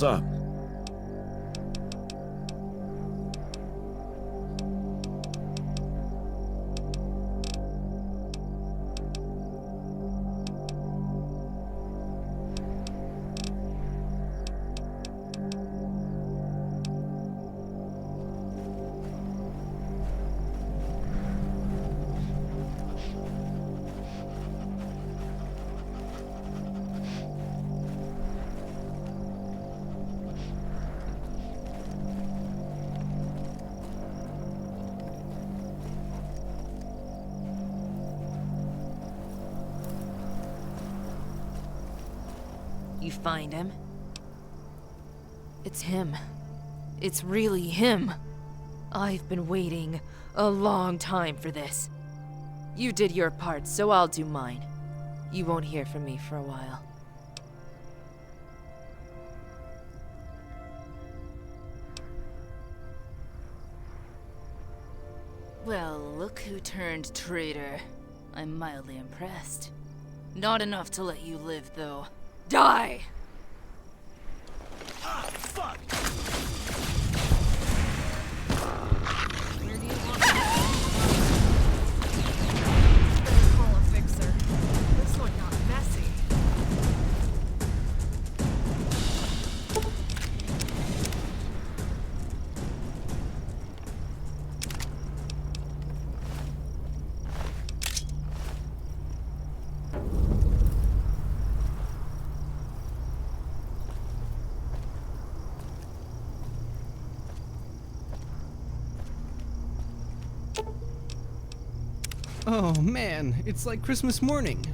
What's up? You find him? It's him. It's really him. I've been waiting a long time for this. You did your part, so I'll do mine. You won't hear from me for a while. Well, look who turned traitor. I'm mildly impressed. Not enough to let you live, though. Die! Ah, fuck! Where do you want me? Better call a fixer. This one got messy. Oh man, it's like Christmas morning.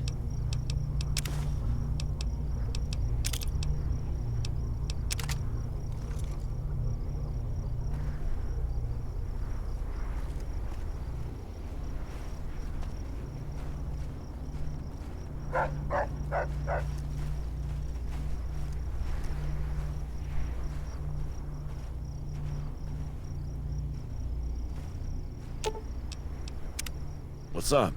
What's up?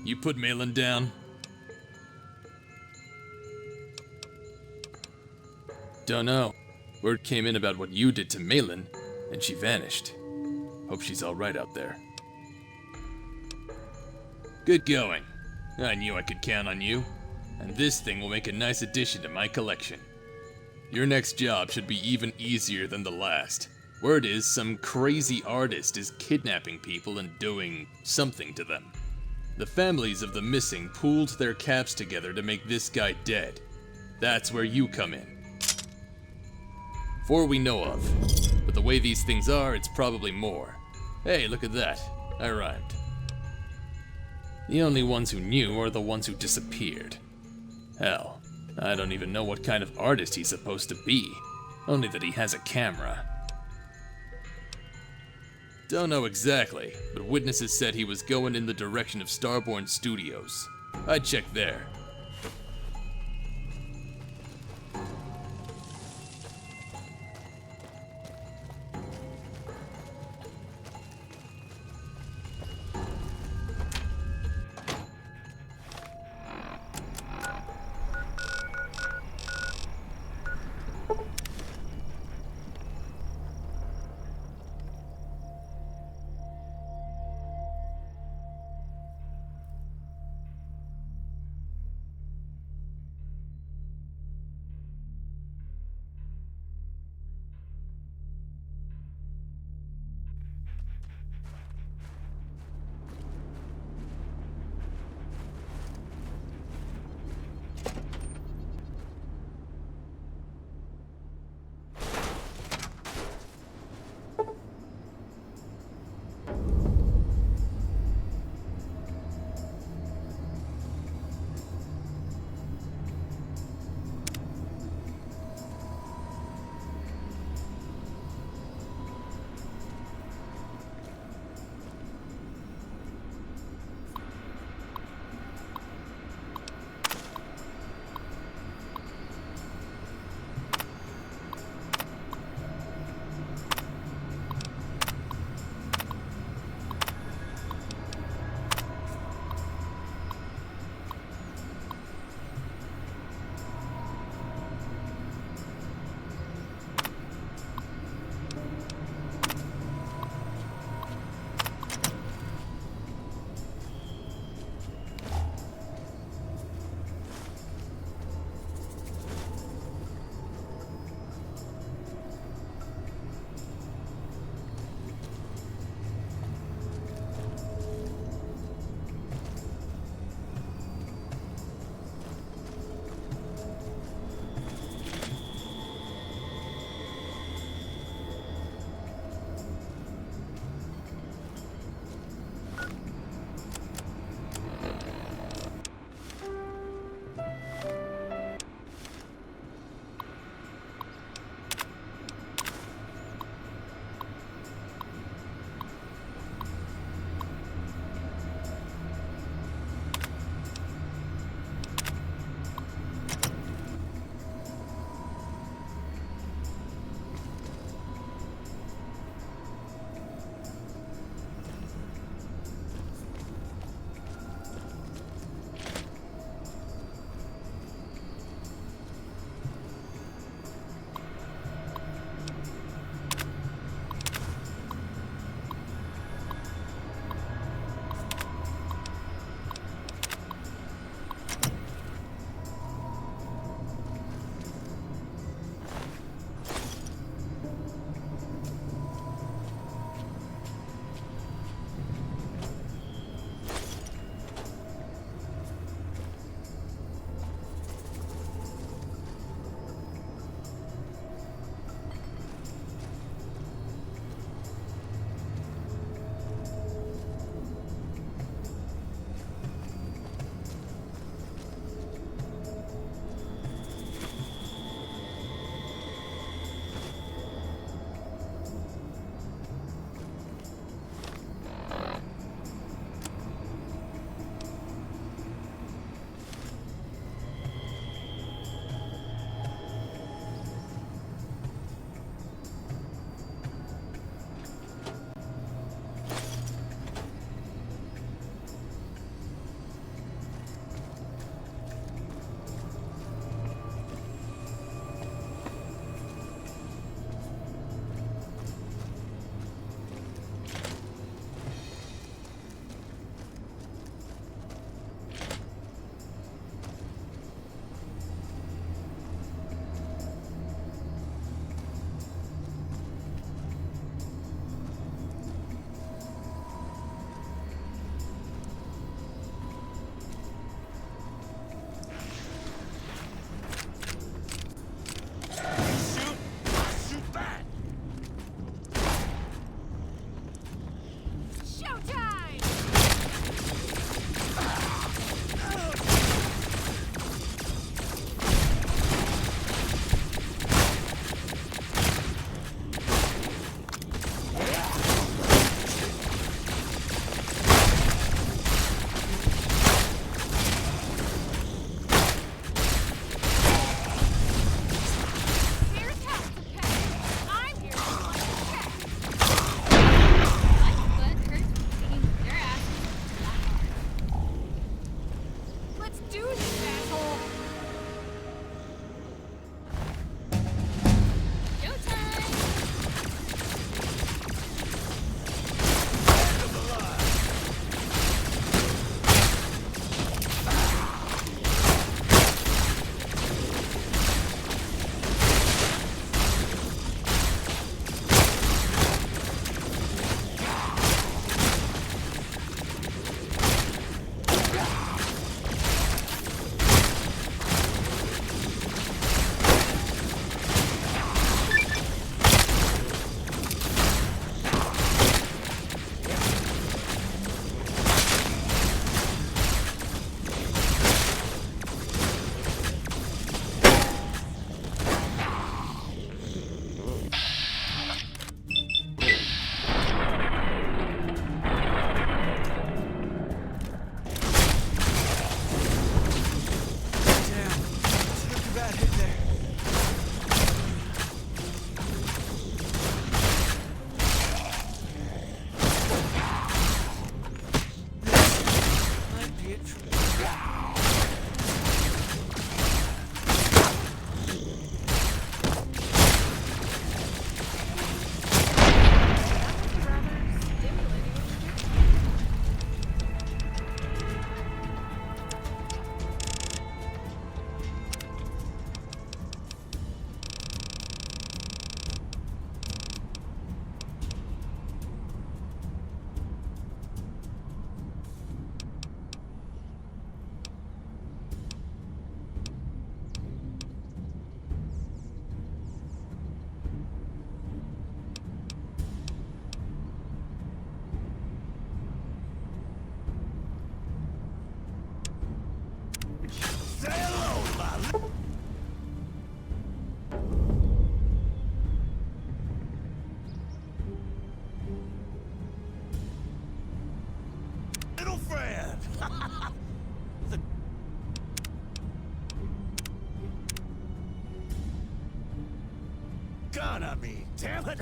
You put Malin down? Dunno. Word came in about what you did to Malin, and she vanished. Hope she's alright out there. Good going. I knew I could count on you. And this thing will make a nice addition to my collection. Your next job should be even easier than the last. Word is some crazy artist is kidnapping people and doing something to them. The families of the missing pooled their caps together to make this guy dead. That's where you come in. 4 we know of. But the way these things are, it's probably more. Hey, look at that. I rhymed. The only ones who knew are the ones who disappeared. Hell, I don't even know what kind of artist he's supposed to be. Only that he has a camera. Don't know exactly, but witnesses said he was going in the direction of Starborn Studios. I'd check there. Damn, took a bad hit there. This might be it for me. Say hello, my little friend. The- Gun on me, damn it.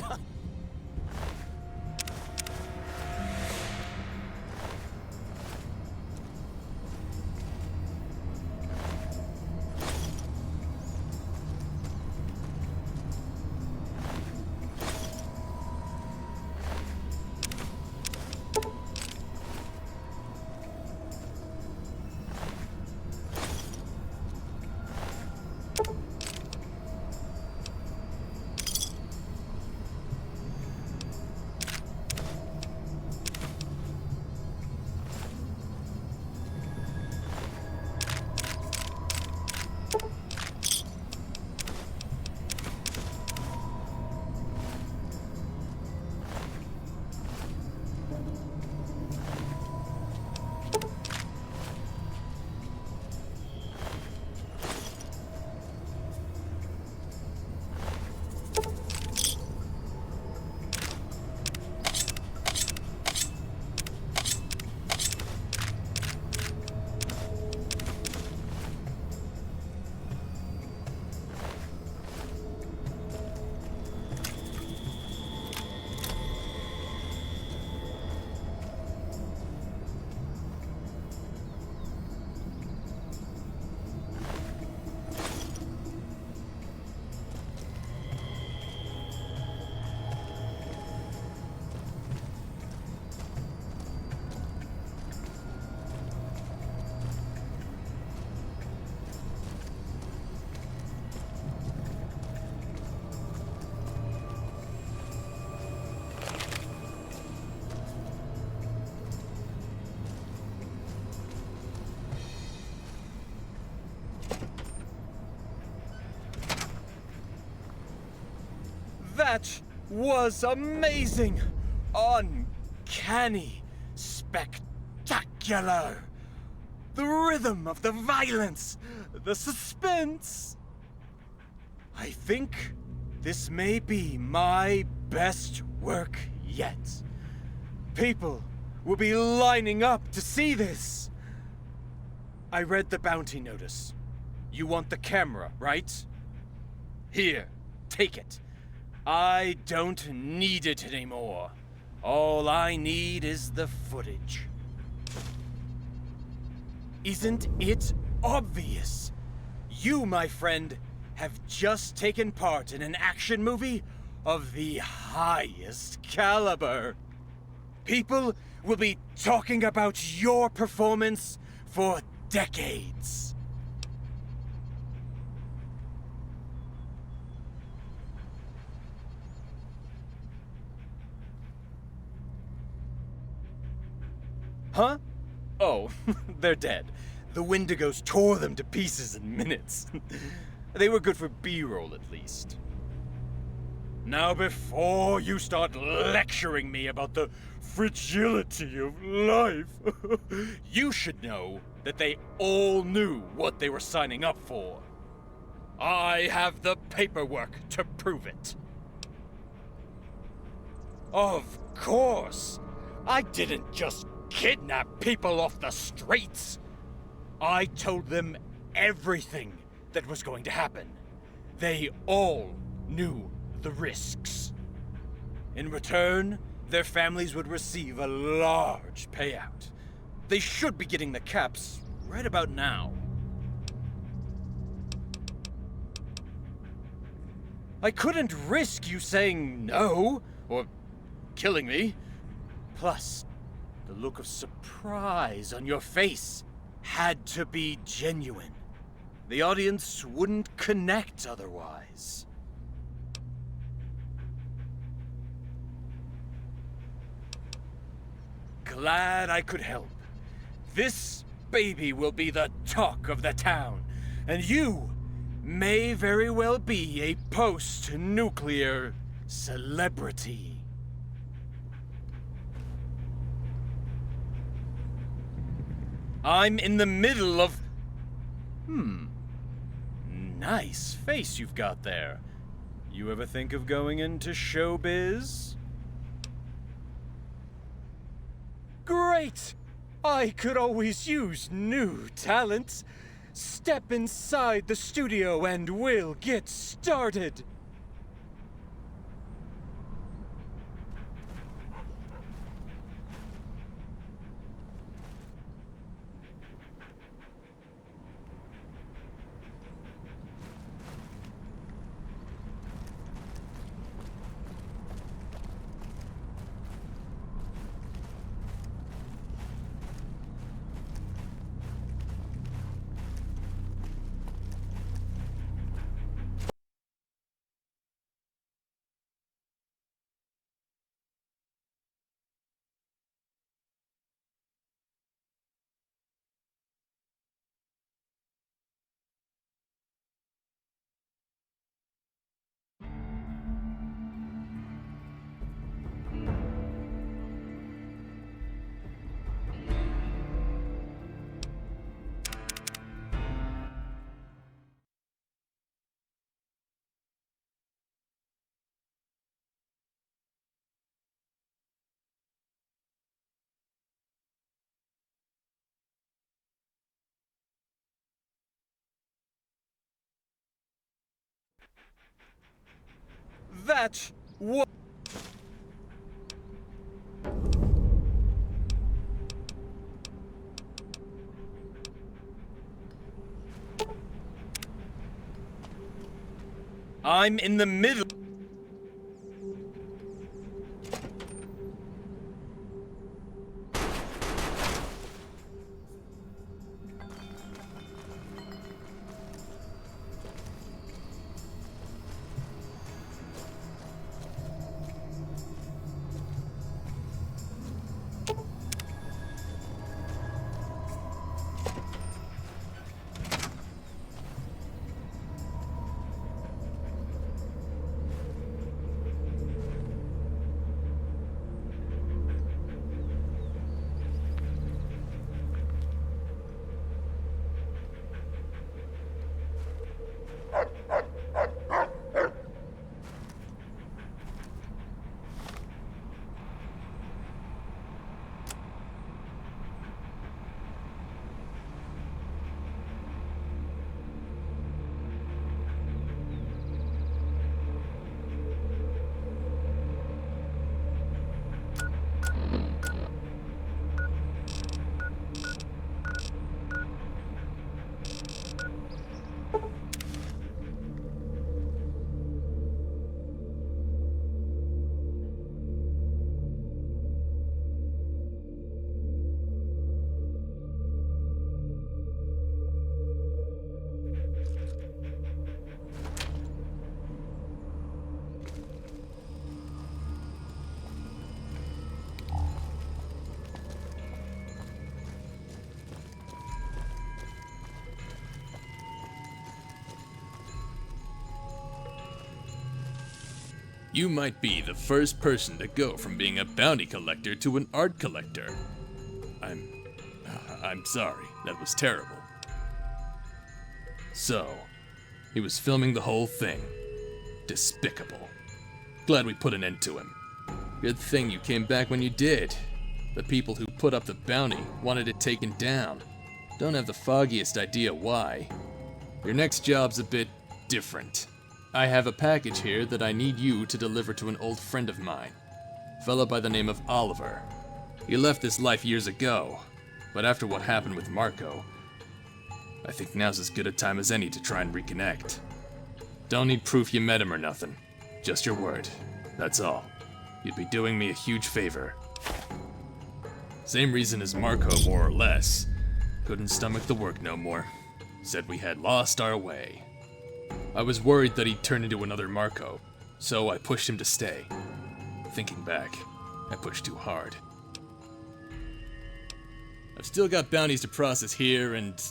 That was amazing! Uncanny! Spectacular! The rhythm of the violence! The suspense! I think this may be my best work yet. People will be lining up to see this! I read the bounty notice. You want the camera, right? Here, take it. I don't need it anymore. All I need is the footage. Isn't it obvious? You, my friend, have just taken part in an action movie of the highest caliber. People will be talking about your performance for decades. Huh? Oh, they're dead. The Wendigos tore them to pieces in minutes. They were good for B-roll, at least. Now, before you start lecturing me about the fragility of life, you should know that they all knew what they were signing up for. I have the paperwork to prove it. Of course! I didn't just kidnap people off the streets. I told them everything that was going to happen. They all knew the risks. In return, their families would receive a large payout. They should be getting the caps right about now. I couldn't risk you saying no, or killing me. Plus, the look of surprise on your face had to be genuine. The audience wouldn't connect otherwise. Glad I could help. This baby will be the talk of the town, and you may very well be a post-nuclear celebrity. I'm in the middle of... Nice face you've got there. You ever think of going into showbiz? Great! I could always use new talent. Step inside the studio and we'll get started. That was... I'm in the middle... You might be the first person to go from being a bounty collector to an art collector. I'm sorry, that was terrible. So, he was filming the whole thing. Despicable. Glad we put an end to him. Good thing you came back when you did. The people who put up the bounty wanted it taken down. Don't have the foggiest idea why. Your next job's a bit different. I have a package here that I need you to deliver to an old friend of mine. A fella by the name of Oliver. He left this life years ago, but after what happened with Marco, I think now's as good a time as any to try and reconnect. Don't need proof you met him or nothing. Just your word. That's all. You'd be doing me a huge favor. Same reason as Marco, more or less. Couldn't stomach the work no more. Said we had lost our way. I was worried that he'd turn into another Marco, so I pushed him to stay. Thinking back, I pushed too hard. I've still got bounties to process here, and...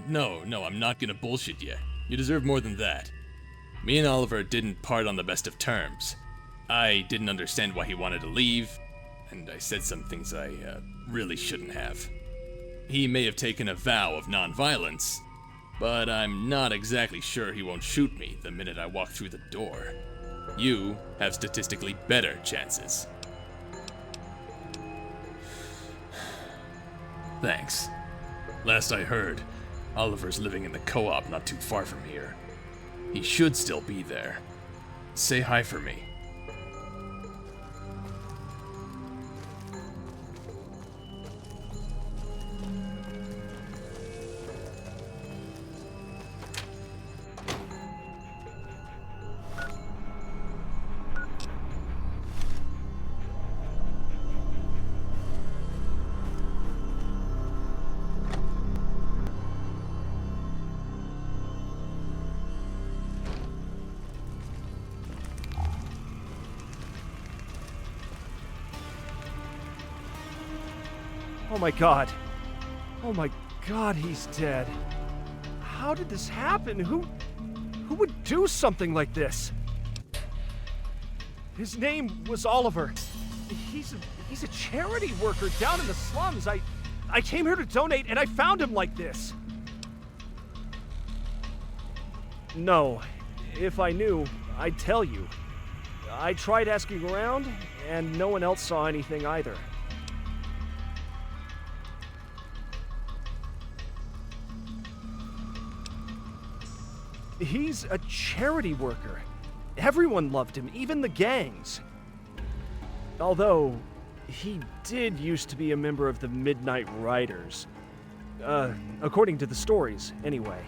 No, I'm not gonna bullshit you. You deserve more than that. Me and Oliver didn't part on the best of terms. I didn't understand why he wanted to leave, and I said some things I really shouldn't have. He may have taken a vow of non-violence, but I'm not exactly sure he won't shoot me the minute I walk through the door. You have statistically better chances. Thanks. Last I heard, Oliver's living in the co-op not too far from here. He should still be there. Say hi for me. Oh my god. Oh my god, he's dead. How did this happen? Who would do something like this? His name was Oliver. He's a charity worker down in the slums. I came here to donate and I found him like this. No, if I knew, I'd tell you. I tried asking around and no one else saw anything either. He's a charity worker. Everyone loved him, even the gangs. Although, he did used to be a member of the Midnight Riders. According to the stories, anyway.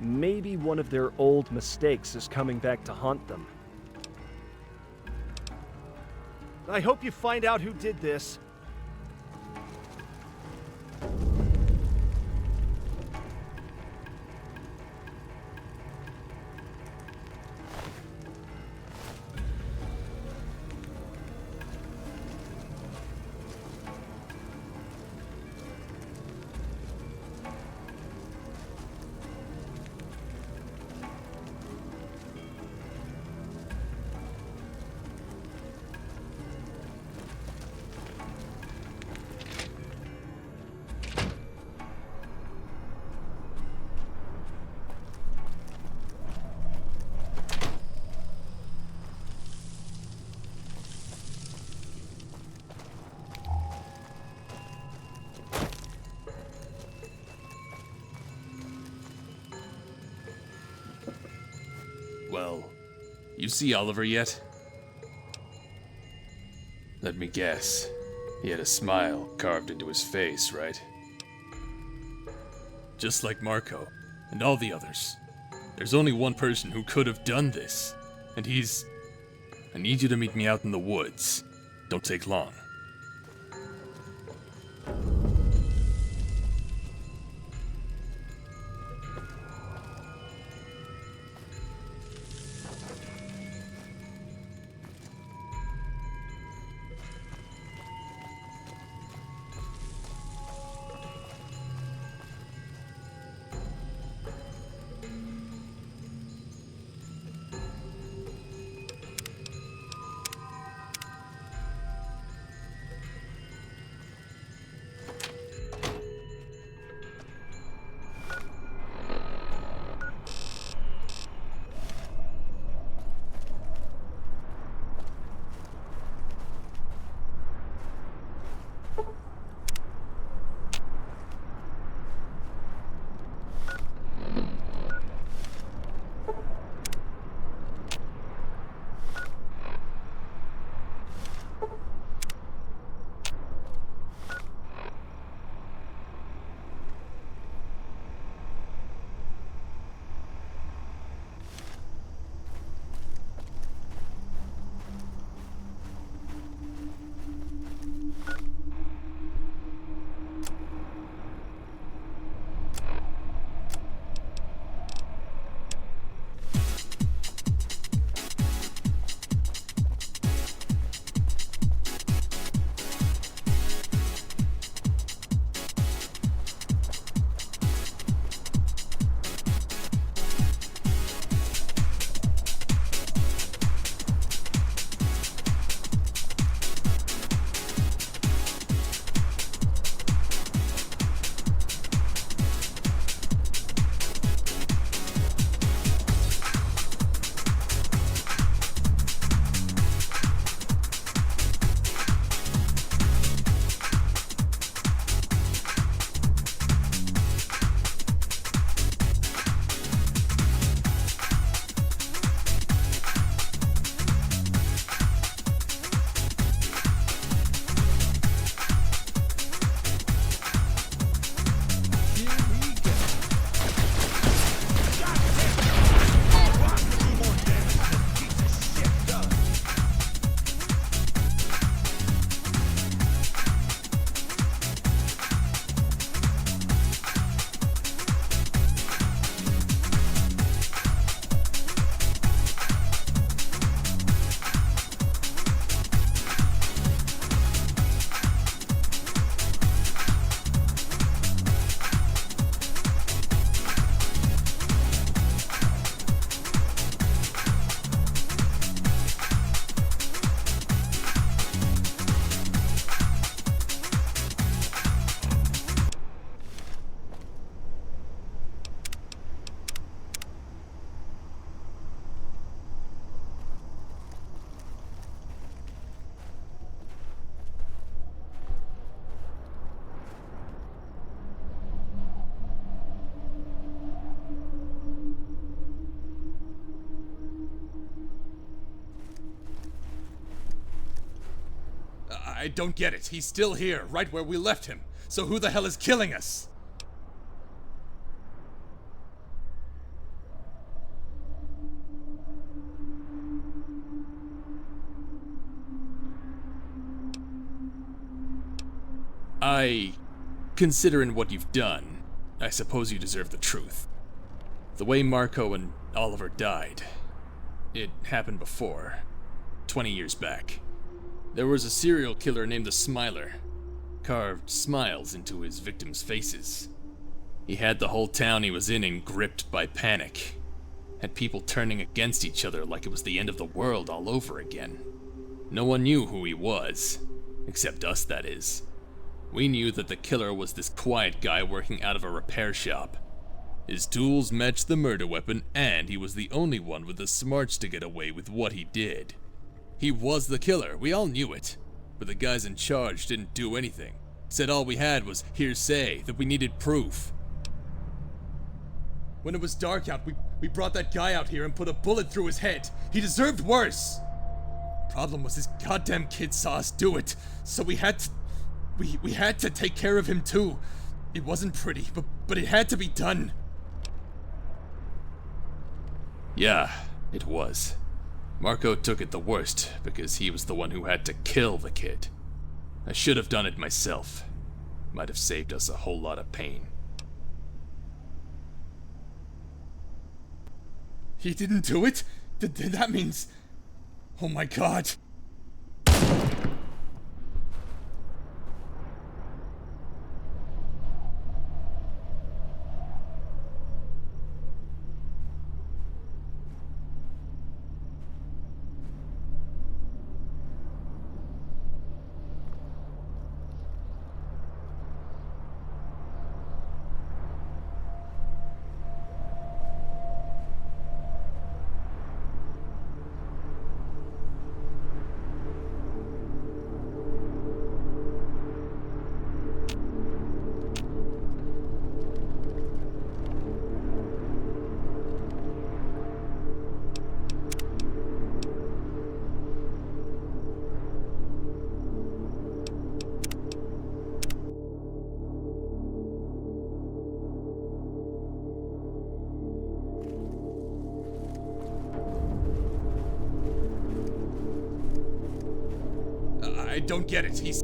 Maybe one of their old mistakes is coming back to haunt them. I hope you find out who did this. Well, you see Oliver yet? Let me guess. He had a smile carved into his face, right? Just like Marco, and all the others. There's only one person who could have done this, and he's... I need you to meet me out in the woods. Don't take long. I don't get it. He's still here, right where we left him. So who the hell is killing us? Considering what you've done, I suppose you deserve the truth. The way Marco and Oliver died, it happened before, 20 years back. There was a serial killer named the Smiler, carved smiles into his victims' faces. He had the whole town he was in gripped by panic, had people turning against each other like it was the end of the world all over again. No one knew who he was, except us, that is. We knew that the killer was this quiet guy working out of a repair shop. His tools matched the murder weapon, and he was the only one with the smarts to get away with what he did. He was the killer, we all knew it. But the guys in charge didn't do anything. Said all we had was hearsay, that we needed proof. When it was dark out, we brought that guy out here and put a bullet through his head. He deserved worse. Problem was his goddamn kid saw us do it, so we had to take care of him too. It wasn't pretty, but it had to be done. Yeah, it was. Marco took it the worst because he was the one who had to kill the kid. I should have done it myself. Might have saved us a whole lot of pain. He didn't do it? That means... Oh my god. I don't get it. He's...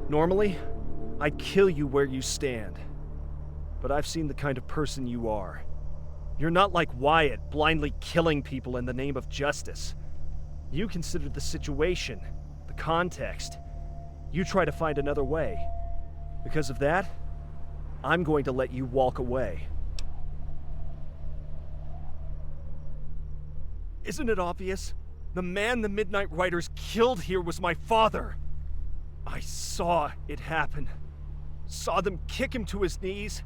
Normally, I'd kill you where you stand. But I've seen the kind of person you are. You're not like Wyatt, blindly killing people in the name of justice. You consider the situation, the context. You try to find another way. Because of that, I'm going to let you walk away. Isn't it obvious? The man the Midnight Riders killed here was my father. I saw it happen. Saw them kick him to his knees,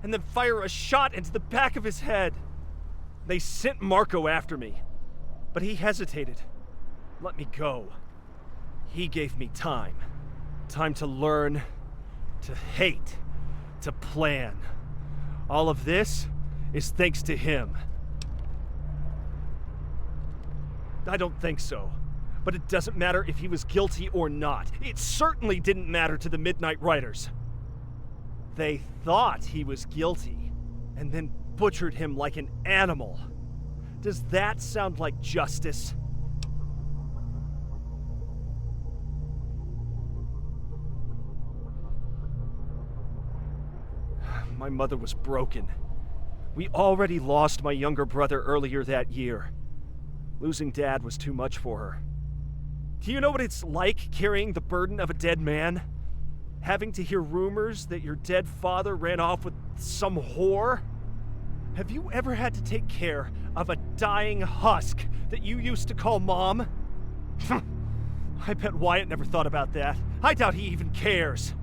and then fire a shot into the back of his head. They sent Marco after me, but he hesitated. Let me go. He gave me time. Time to learn, to hate, to plan. All of this is thanks to him. I don't think so. But it doesn't matter if he was guilty or not. It certainly didn't matter to the Midnight Riders. They thought he was guilty, and then butchered him like an animal. Does that sound like justice? My mother was broken. We already lost my younger brother earlier that year. Losing Dad was too much for her. Do you know what it's like carrying the burden of a dead man? Having to hear rumors that your dead father ran off with some whore? Have you ever had to take care of a dying husk that you used to call Mom? I bet Wyatt never thought about that. I doubt he even cares.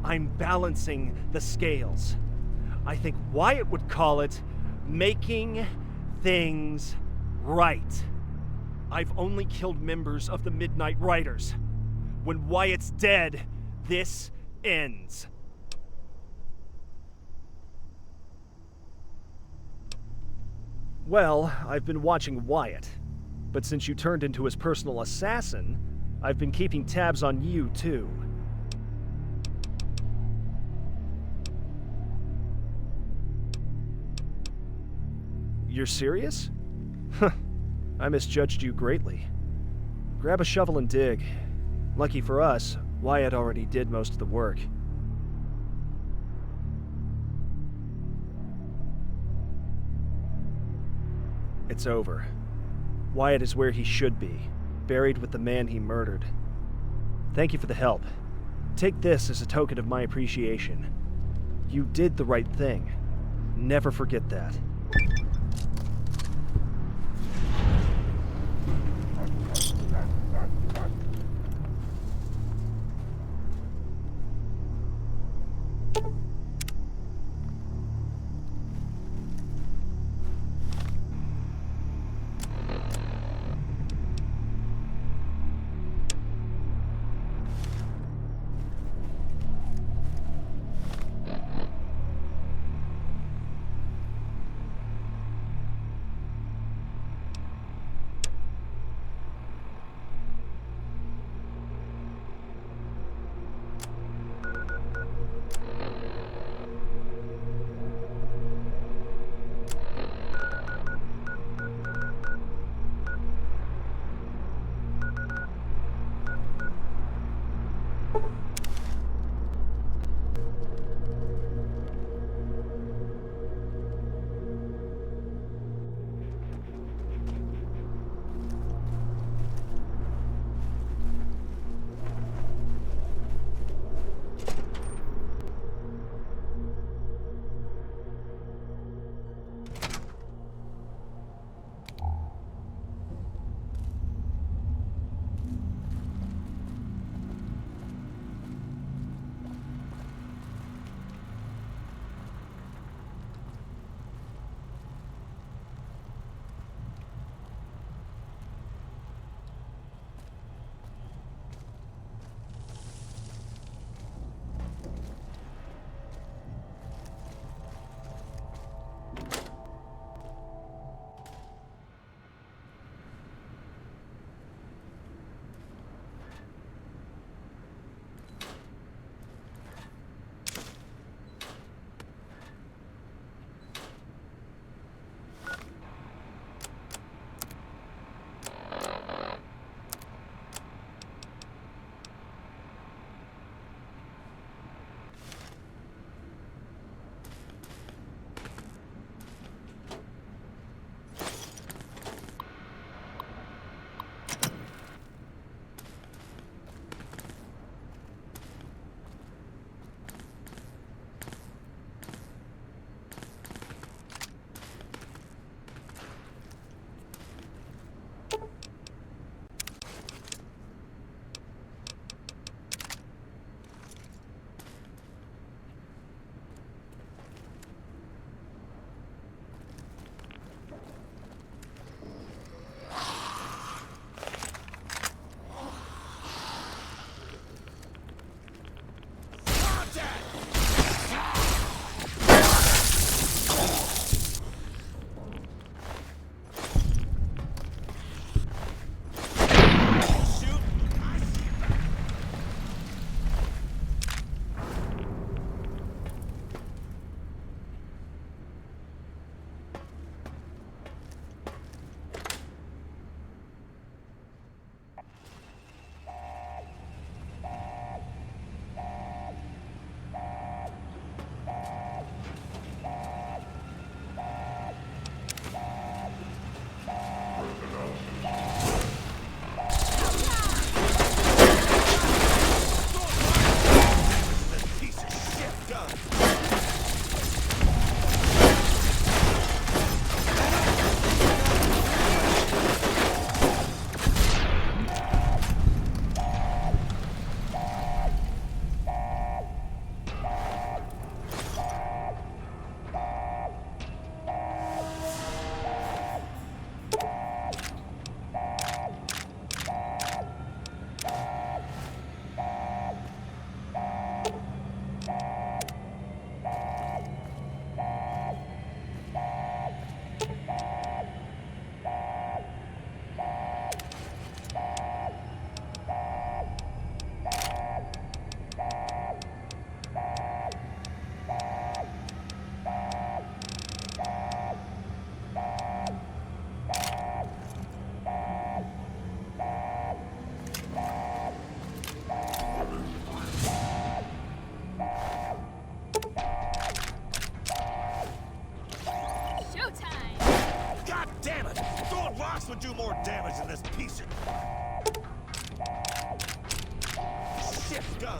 I'm balancing the scales. I think Wyatt would call it making things right. I've only killed members of the Midnight Riders. When Wyatt's dead, this ends. Well, I've been watching Wyatt. But since you turned into his personal assassin, I've been keeping tabs on you, too. You're serious? Huh. I misjudged you greatly. Grab a shovel and dig. Lucky for us, Wyatt already did most of the work. It's over. Wyatt is where he should be, buried with the man he murdered. Thank you for the help. Take this as a token of my appreciation. You did the right thing. Never forget that. I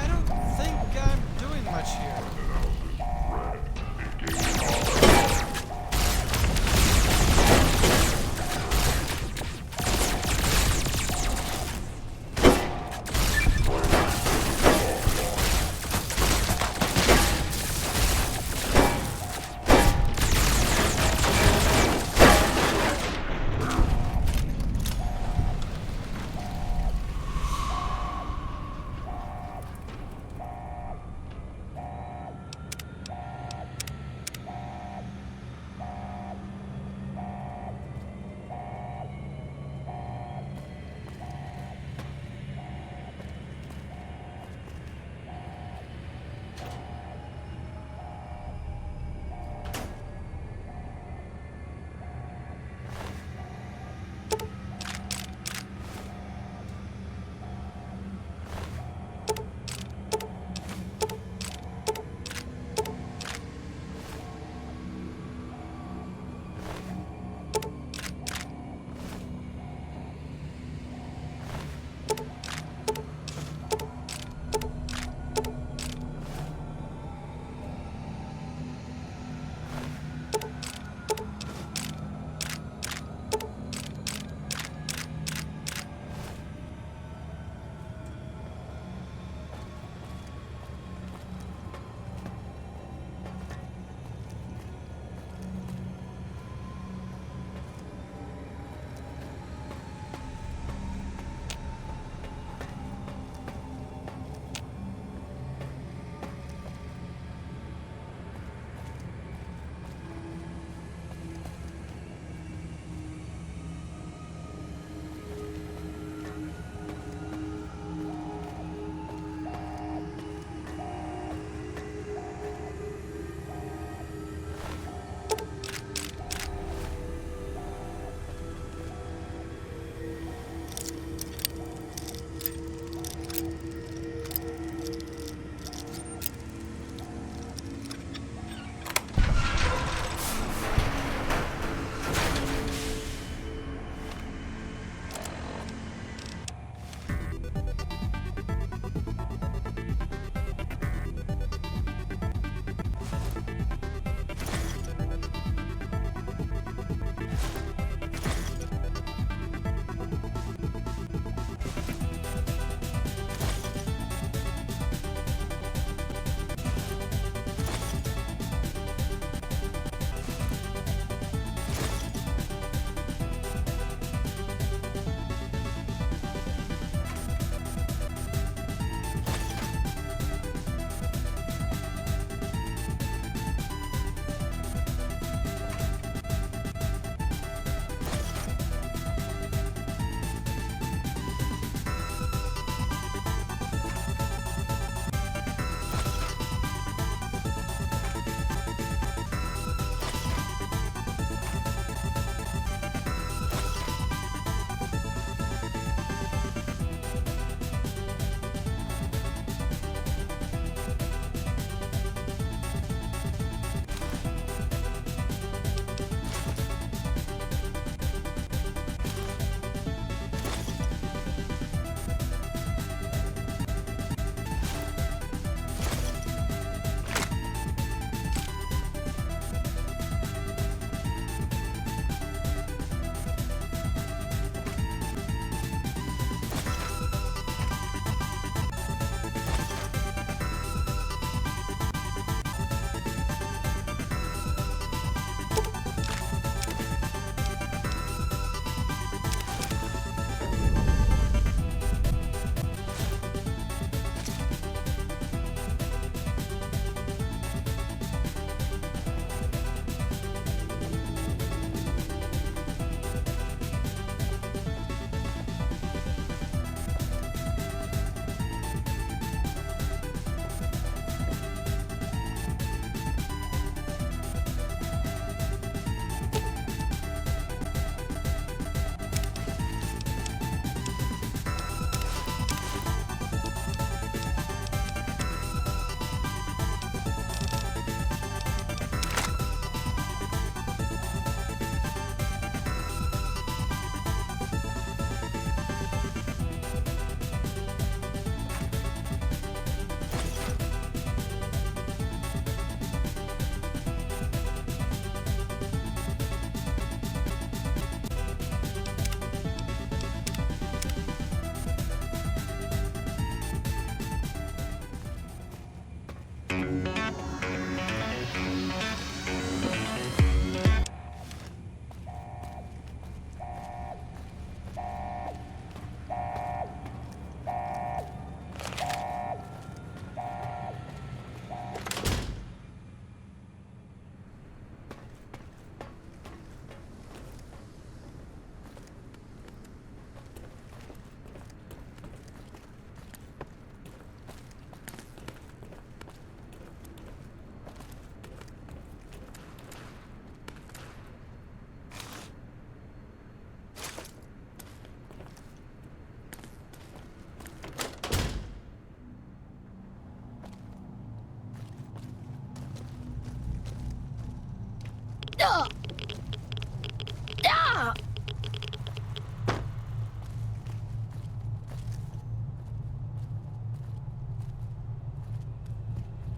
don't think I'm doing much here.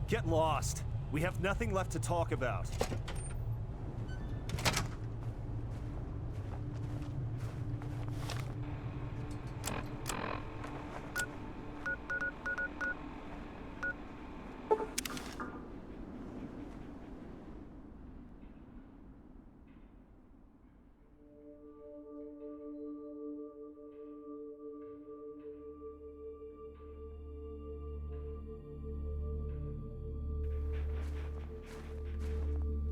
Get lost. We have nothing left to talk about.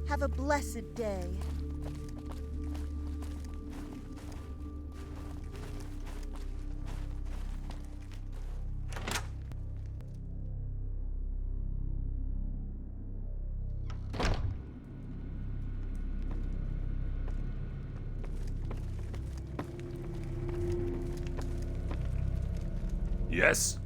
Have a blessed day. Yes?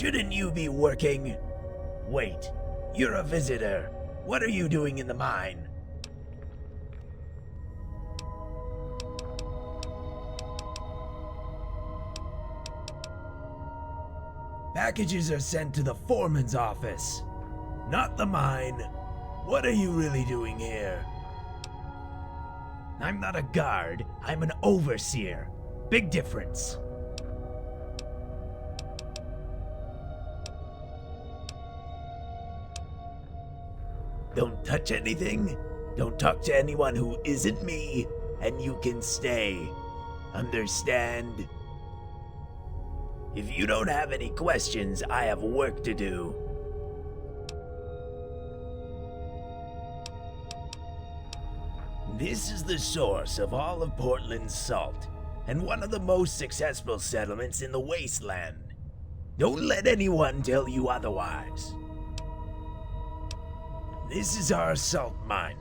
Shouldn't you be working? Wait, you're a visitor. What are you doing in the mine? Packages are sent to the foreman's office, not the mine. What are you really doing here? I'm not a guard, I'm an overseer. Big difference. Don't touch anything, don't talk to anyone who isn't me, and you can stay. Understand? If you don't have any questions, I have work to do. This is the source of all of Portland's salt, and one of the most successful settlements in the wasteland. Don't let anyone tell you otherwise. This is our salt mine,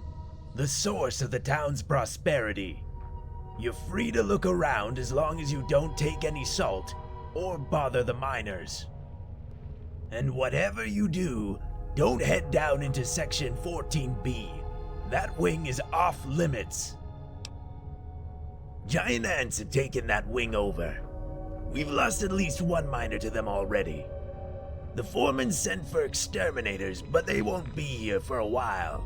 the source of the town's prosperity. You're free to look around as long as you don't take any salt or bother the miners. And whatever you do, don't head down into Section 14B. That wing is off limits. Giant ants have taken that wing over. We've lost at least one miner to them already. The foreman sent for exterminators, but they won't be here for a while.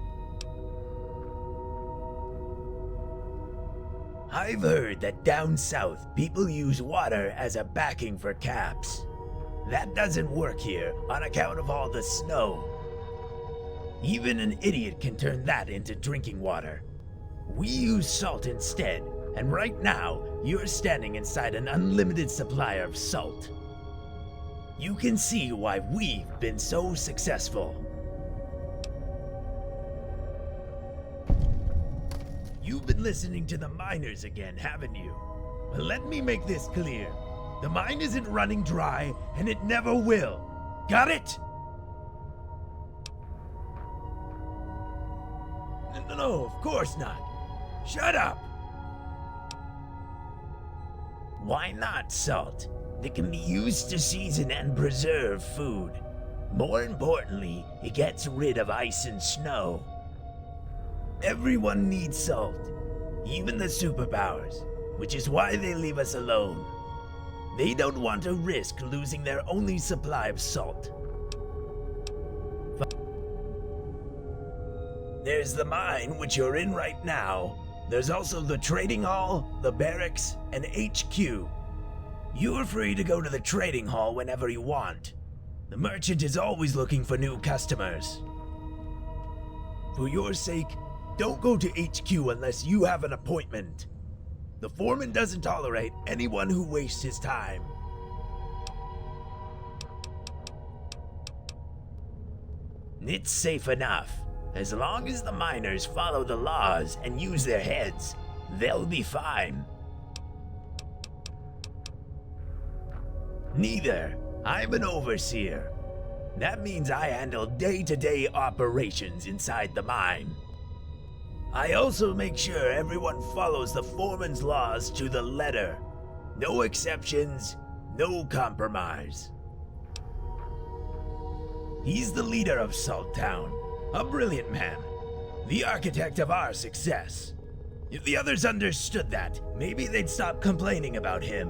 I've heard that down south, people use water as a backing for caps. That doesn't work here on account of all the snow. Even an idiot can turn that into drinking water. We use salt instead, and right now, you're standing inside an unlimited supply of salt. You can see why we've been so successful. You've been listening to the miners again, haven't you? Well, let me make this clear. The mine isn't running dry, and it never will. Got it? No, of course not. Shut up! Why not salt? It can be used to season and preserve food. More importantly, it gets rid of ice and snow. Everyone needs salt, even the superpowers, which is why they leave us alone. They don't want to risk losing their only supply of salt. There's the mine, which you're in right now. There's also the trading hall, the barracks, and HQ. You are free to go to the trading hall whenever you want. The merchant is always looking for new customers. For your sake, don't go to HQ unless you have an appointment. The foreman doesn't tolerate anyone who wastes his time. It's safe enough. As long as the miners follow the laws and use their heads, they'll be fine. Neither. I'm an overseer. That means I handle day-to-day operations inside the mine. I also make sure everyone follows the foreman's laws to the letter. No exceptions, no compromise. He's the leader of Salt Town. A brilliant man. The architect of our success. If the others understood that, maybe they'd stop complaining about him.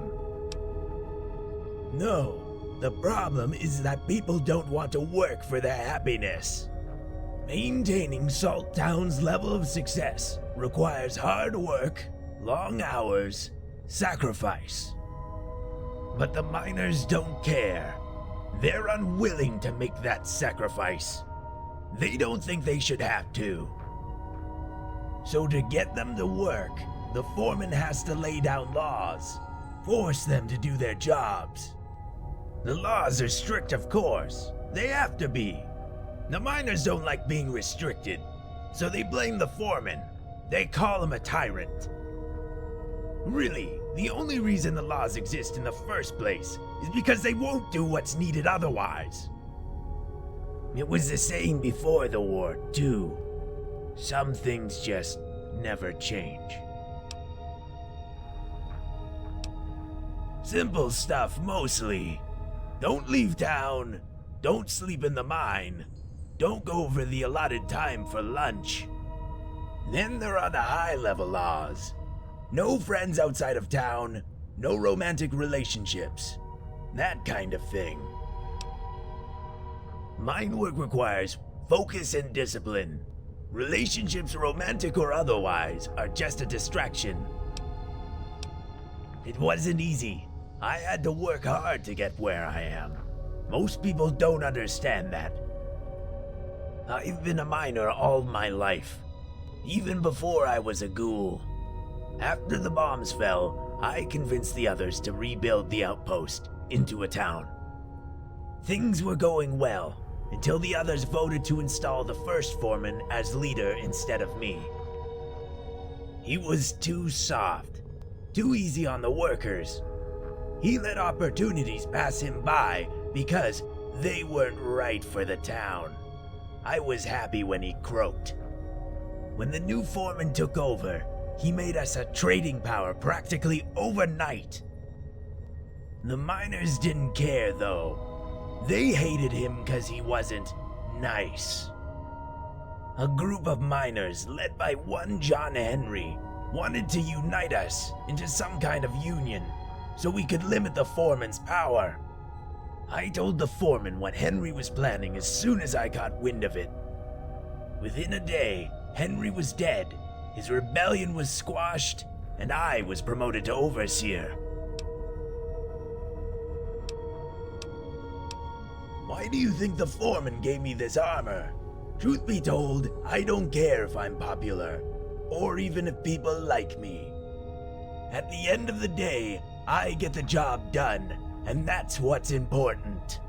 No, the problem is that people don't want to work for their happiness. Maintaining Salt Town's level of success requires hard work, long hours, sacrifice. But the miners don't care. They're unwilling to make that sacrifice. They don't think they should have to. So to get them to work, the foreman has to lay down laws, force them to do their jobs. The laws are strict, of course. They have to be. The miners don't like being restricted, so they blame the foreman. They call him a tyrant. Really, the only reason the laws exist in the first place is because they won't do what's needed otherwise. It was the same before the war, too. Some things just never change. Simple stuff, mostly. Don't leave town. Don't sleep in the mine. Don't go over the allotted time for lunch. Then there are the high-level laws. No friends outside of town. No romantic relationships. That kind of thing. Mine work requires focus and discipline. Relationships, romantic or otherwise, are just a distraction. It wasn't easy. I had to work hard to get where I am. Most people don't understand that. I've been a miner all my life, even before I was a ghoul. After the bombs fell, I convinced the others to rebuild the outpost into a town. Things were going well until the others voted to install the first foreman as leader instead of me. He was too soft, too easy on the workers. He let opportunities pass him by because they weren't right for the town. I was happy when he croaked. When the new foreman took over, he made us a trading power practically overnight. The miners didn't care though. They hated him because he wasn't nice. A group of miners led by one John Henry wanted to unite us into some kind of union so we could limit the foreman's power. I told the foreman what Henry was planning as soon as I got wind of it. Within a day, Henry was dead, his rebellion was squashed, and I was promoted to overseer. Why do you think the foreman gave me this armor? Truth be told, I don't care if I'm popular, or even if people like me. At the end of the day, I get the job done, and that's what's important.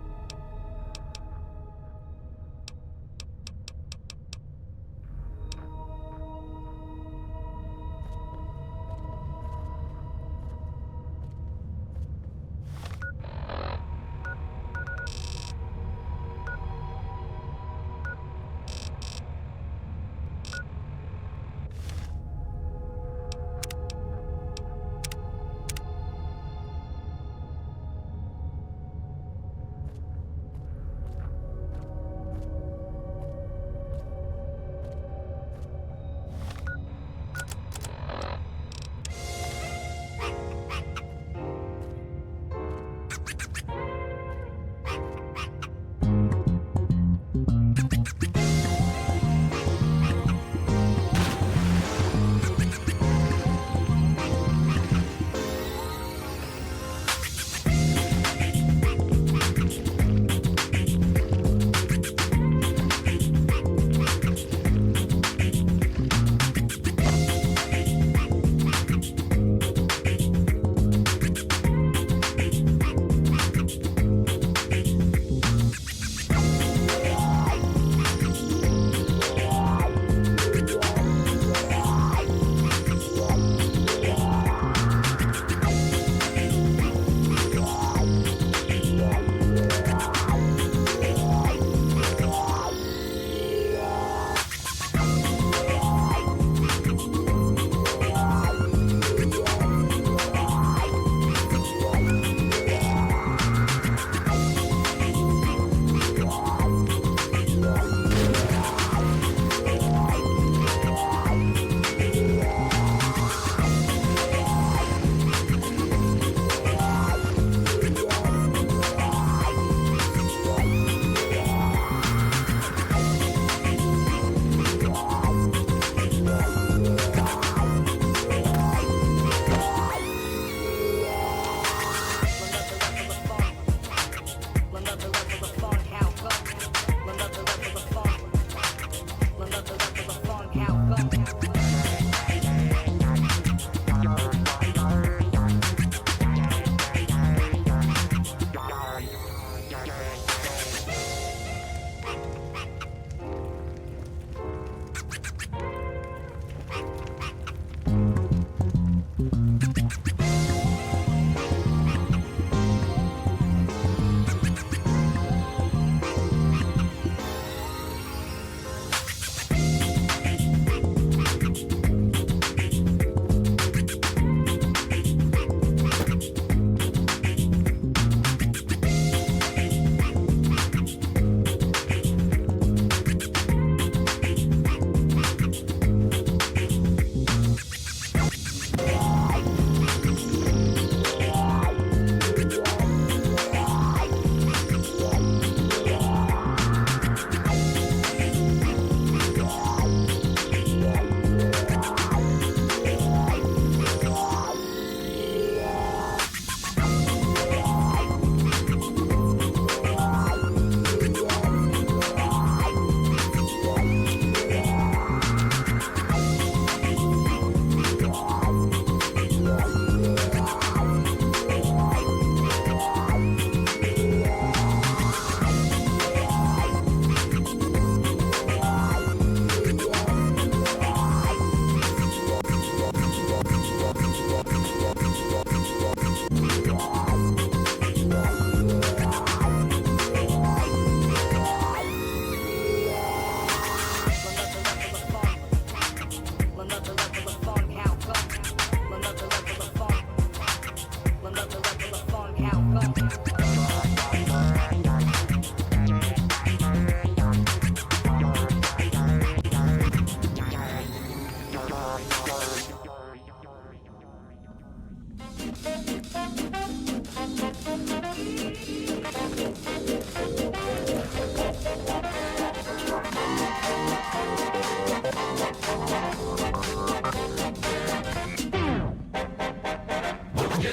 Y'all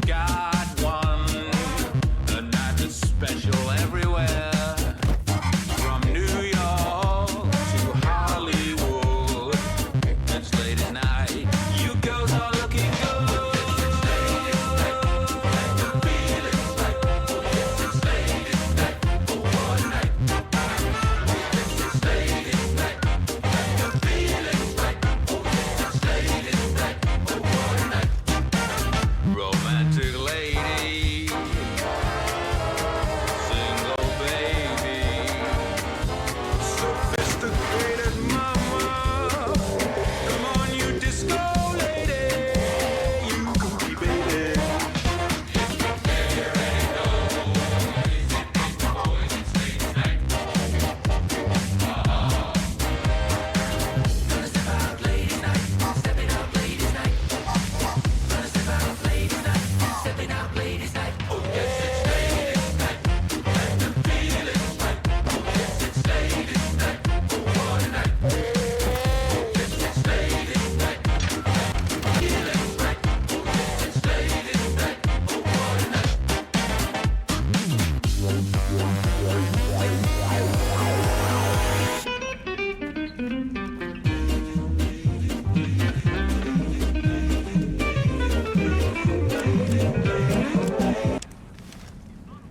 got one, a night that's special everywhere. From New York to Hollywood, it's late at night. You girls are looking good. Romantic lady, single baby, sophisticated mama. Come on, you disco lady, you can be baby.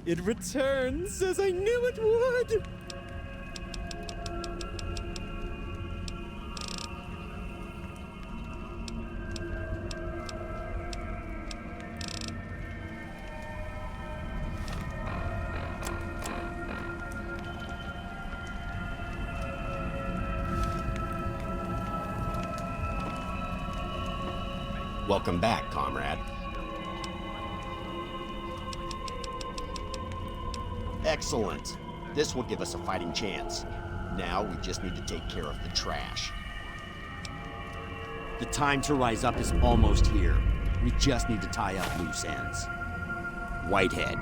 It returns as I knew it would. Welcome back, comrade. Excellent. This will give us a fighting chance. Now we just need to take care of the trash. The time to rise up is almost here. We just need to tie up loose ends. Whitehead,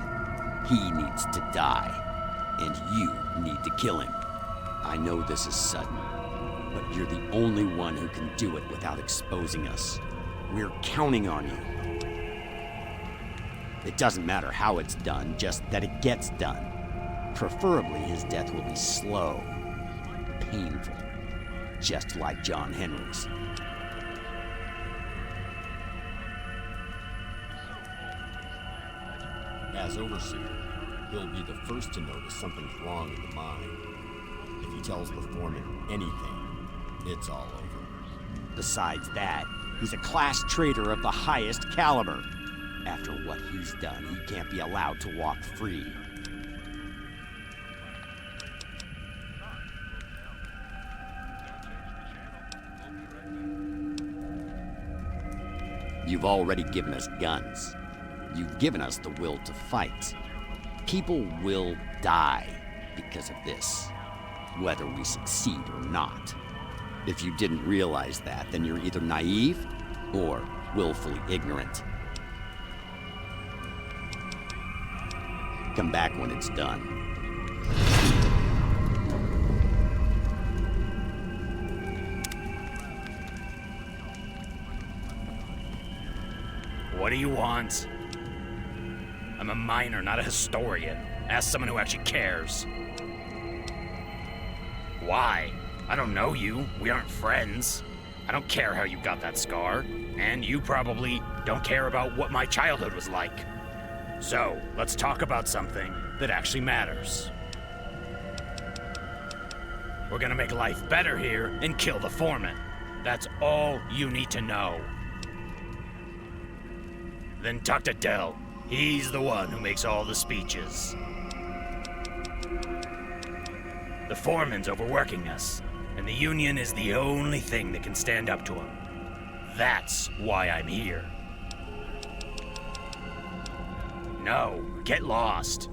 he needs to die. And you need to kill him. I know this is sudden, but you're the only one who can do it without exposing us. We're counting on you. It doesn't matter how it's done, just that it gets done. Preferably, his death will be slow, painful, just like John Henry's. As overseer, he'll be the first to notice something's wrong in the mine. If he tells the foreman anything, it's all over. Besides that, he's a class traitor of the highest caliber. After what he's done, he can't be allowed to walk free. You've already given us guns. You've given us the will to fight. People will die because of this, whether we succeed or not. If you didn't realize that, then you're either naive or willfully ignorant. Come back when it's done. What do you want? I'm a miner, not a historian. Ask someone who actually cares. Why? I don't know you. We aren't friends. I don't care how you got that scar. And you probably don't care about what my childhood was like. So, let's talk about something that actually matters. We're gonna make life better here and kill the foreman. That's all you need to know. Then talk to Dell. He's the one who makes all the speeches. The foreman's overworking us, and the union is the only thing that can stand up to him. That's why I'm here. No, get lost.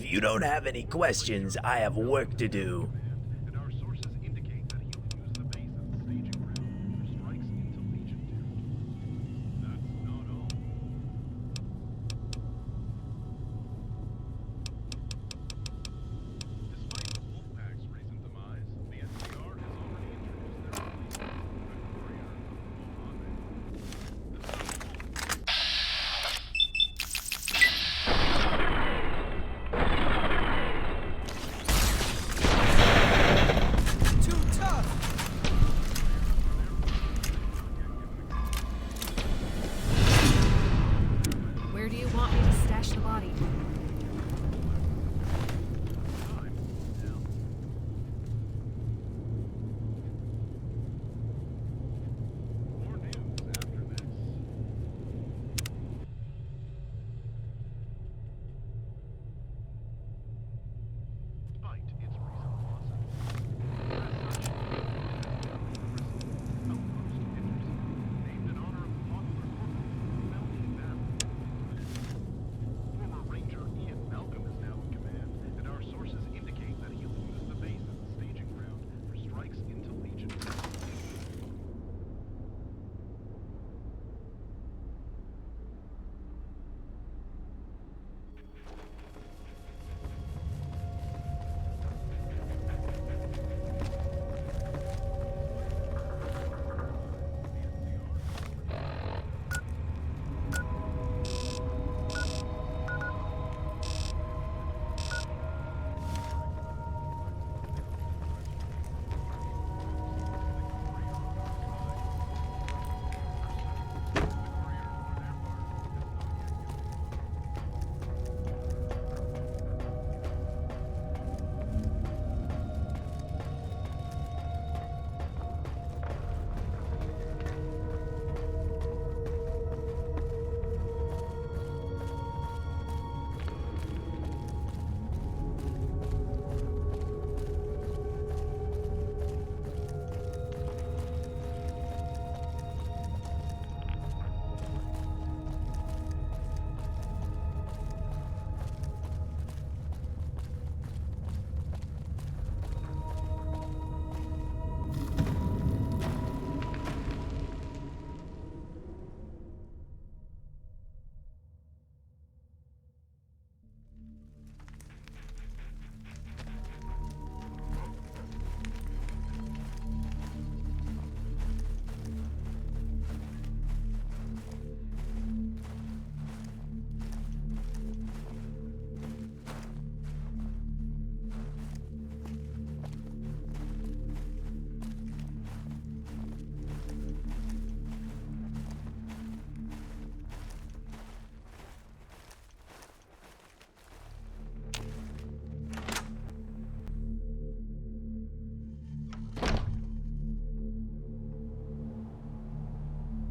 If you don't have any questions, I have work to do. Where do you want me to stash the body?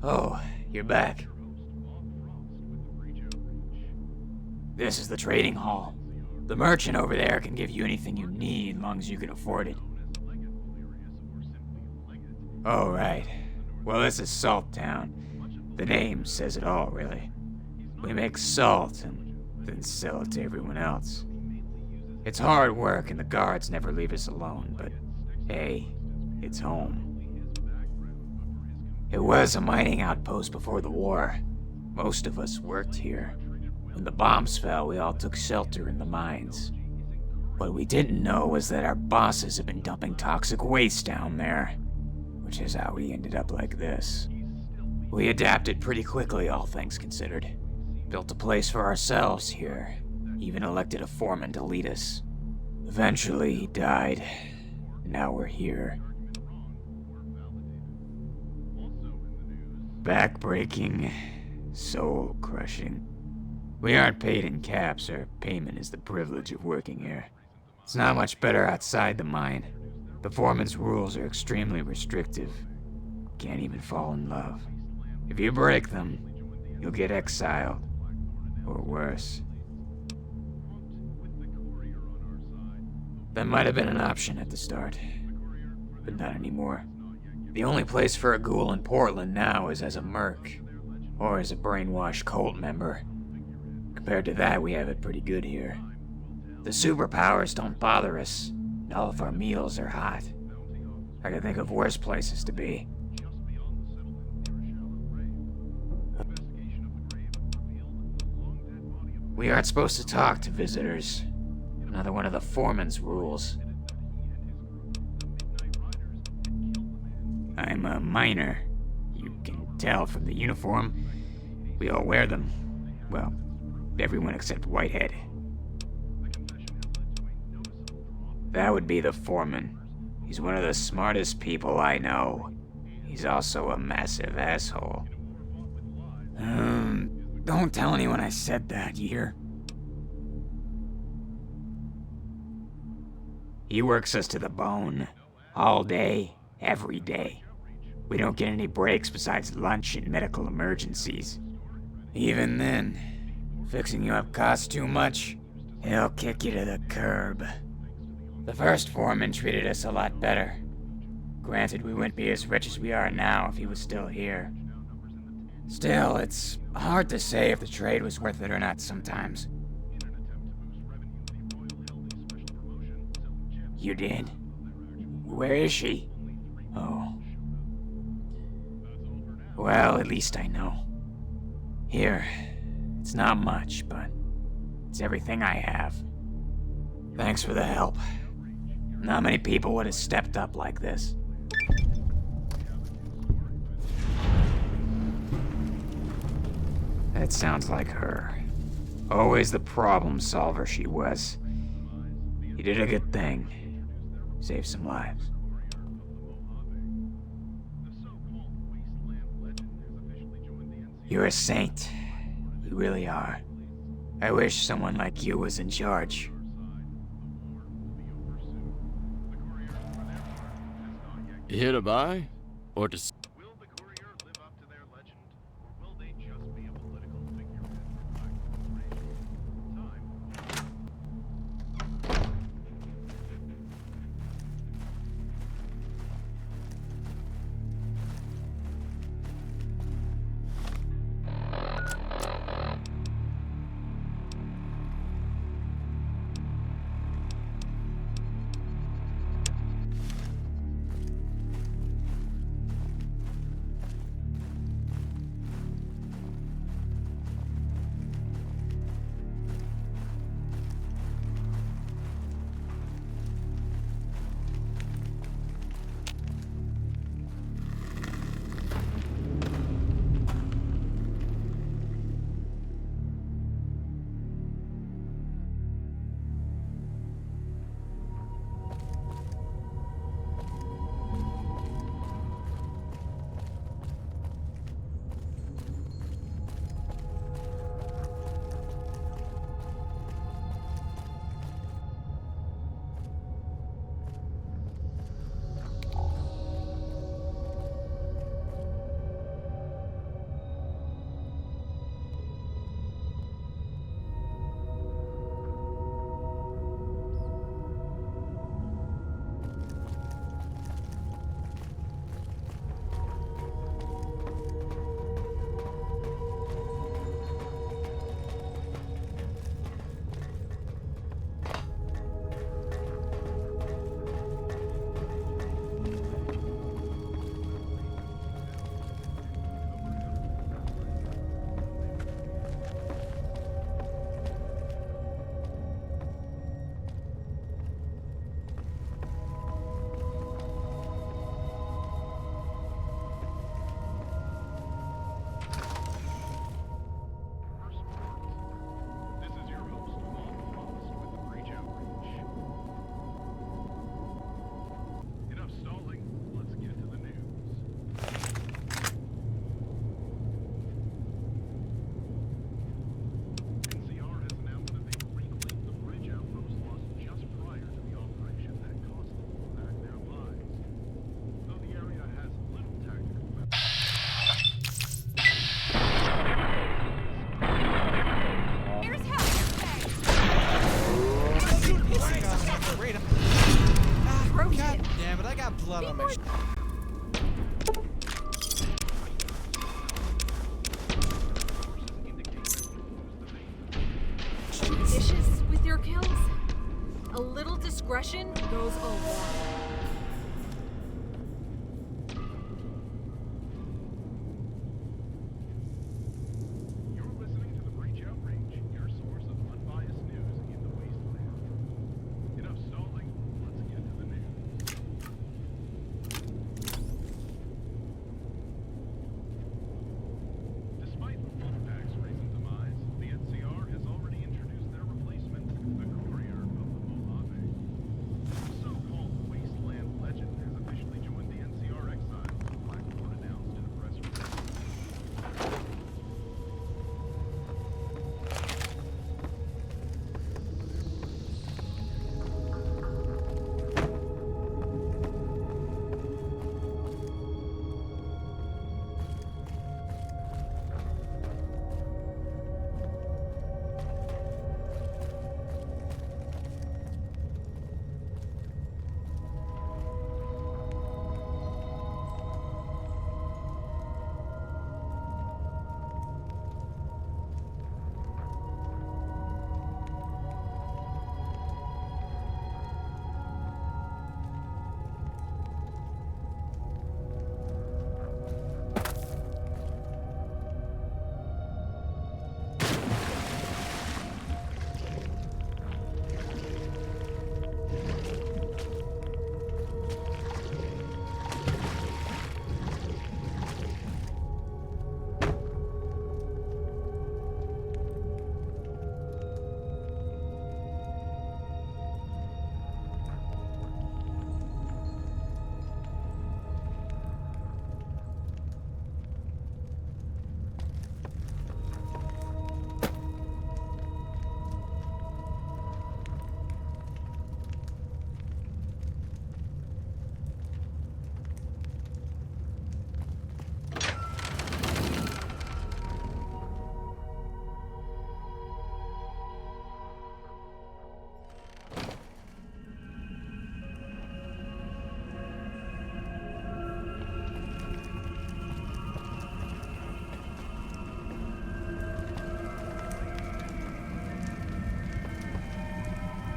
Oh, you're back. This is the trading hall. The merchant over there can give you anything you need, as long as you can afford it. Oh, right. Well, this is Salt Town. The name says it all, really. We make salt and then sell it to everyone else. It's hard work and the guards never leave us alone, but hey, it's home. It was a mining outpost before the war. Most of us worked here. When the bombs fell, we all took shelter in the mines. What we didn't know was that our bosses have been dumping toxic waste down there, which is how we ended up like this. We adapted pretty quickly, all things considered. Built a place for ourselves here, even elected a foreman to lead us. Eventually, he died. Now we're here. Backbreaking, soul-crushing. We aren't paid in caps. Our payment is the privilege of working here. It's not much better outside the mine. The foreman's rules are extremely restrictive. Can't even fall in love. If you break them, you'll get exiled. Or worse. That might have been an option at the start, but not anymore. The only place for a ghoul in Portland now is as a merc, or as a brainwashed cult member. Compared to that, we have it pretty good here. The superpowers don't bother us. All of our meals are hot. I can think of worse places to be. We aren't supposed to talk to visitors. Another one of the foreman's rules. I'm a miner. You can tell from the uniform. We all wear them. Well, everyone except Whitehead. That would be the foreman. He's one of the smartest people I know. He's also a massive asshole. Don't tell anyone I said that, you hear? He works us to the bone. All day, every day. We don't get any breaks besides lunch and medical emergencies. Even then, fixing you up costs too much. He'll kick you to the curb. The first foreman treated us a lot better. Granted, we wouldn't be as rich as we are now if he was still here. Still, it's hard to say if the trade was worth it or not sometimes. You did? Where is she? Oh. Well, at least I know. Here, it's not much, but it's everything I have. Thanks for the help. Not many people would have stepped up like this. That sounds like her. Always the problem solver she was. You did a good thing. Saved some lives. You're a saint. You really are. I wish someone like you was in charge. Here to buy? Or to... blood on my shirt. Dishes with your kills? little discretion goes a long way.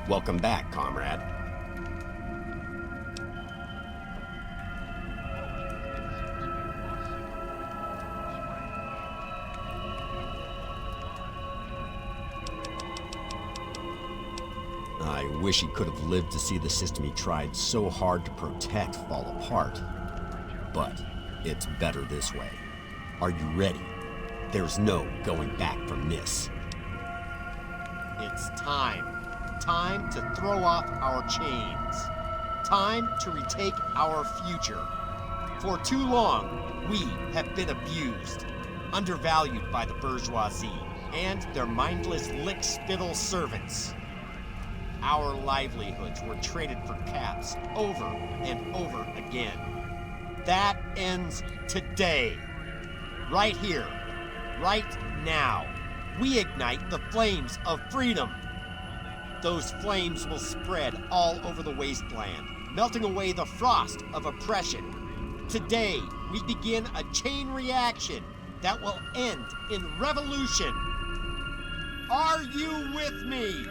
Welcome back, comrade. I wish he could have lived to see the system he tried so hard to protect fall apart. But it's better this way. Are you ready? There's no going back from this. It's time. Time to throw off our chains. Time to retake our future. For too long, we have been abused, undervalued by the bourgeoisie and their mindless lick-spittle servants. Our livelihoods were traded for caps over and over again. That ends today. Right here, right now. We ignite the flames of freedom. Those flames will spread all over the wasteland, melting away the frost of oppression. Today, we begin a chain reaction that will end in revolution. Are you with me?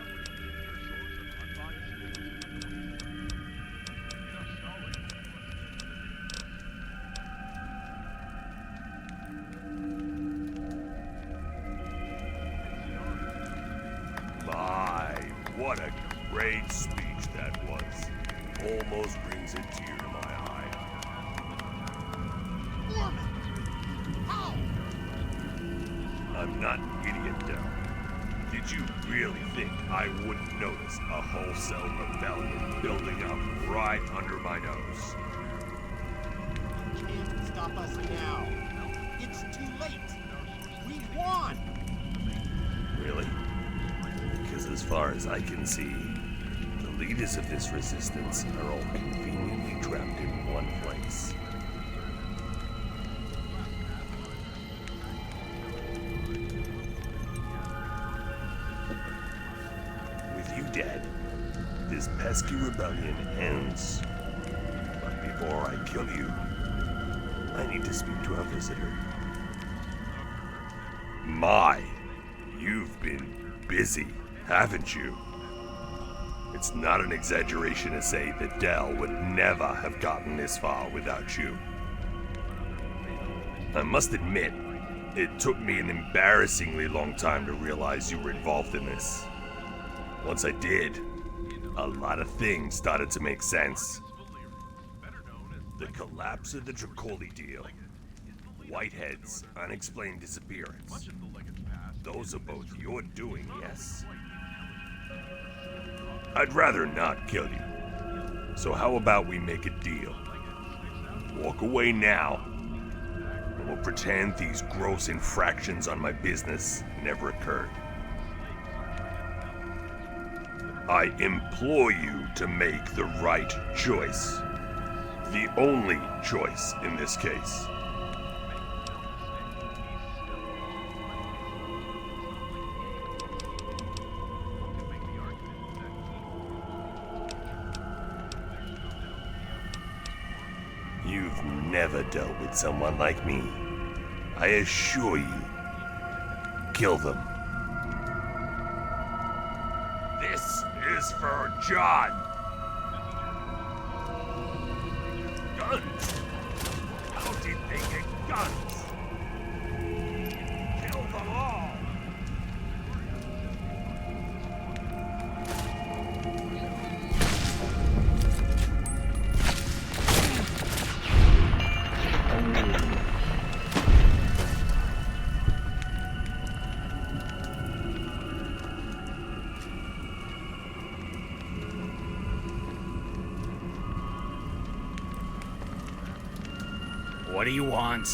What a great speech that was. Almost brings a tear to my eye. Foreman! How? I'm not an idiot, though. Did you really think I wouldn't notice a wholesale rebellion building up right under my nose? You can't stop us now. It's too late. We won! Really? Because as far as I can see, the leaders of this resistance are all conveniently trapped in one place. With you dead, this pesky rebellion ends. But before I kill you, I need to speak to our visitor. My, you've been busy, haven't you? It's not an exaggeration to say that Dell would never have gotten this far without you. I must admit, it took me an embarrassingly long time to realize you were involved in this. Once I did, a lot of things started to make sense. The collapse of the Tricoli deal, Whitehead's unexplained disappearance. Those are both your doing, yes? I'd rather not kill you. So how about we make a deal? Walk away now, and we'll pretend these gross infractions on my business never occurred. I implore you to make the right choice. The only choice in this case. You've never dealt with someone like me. I assure you. Kill them. This is for John. Guns? How did they get guns? Kill them all! What do you want?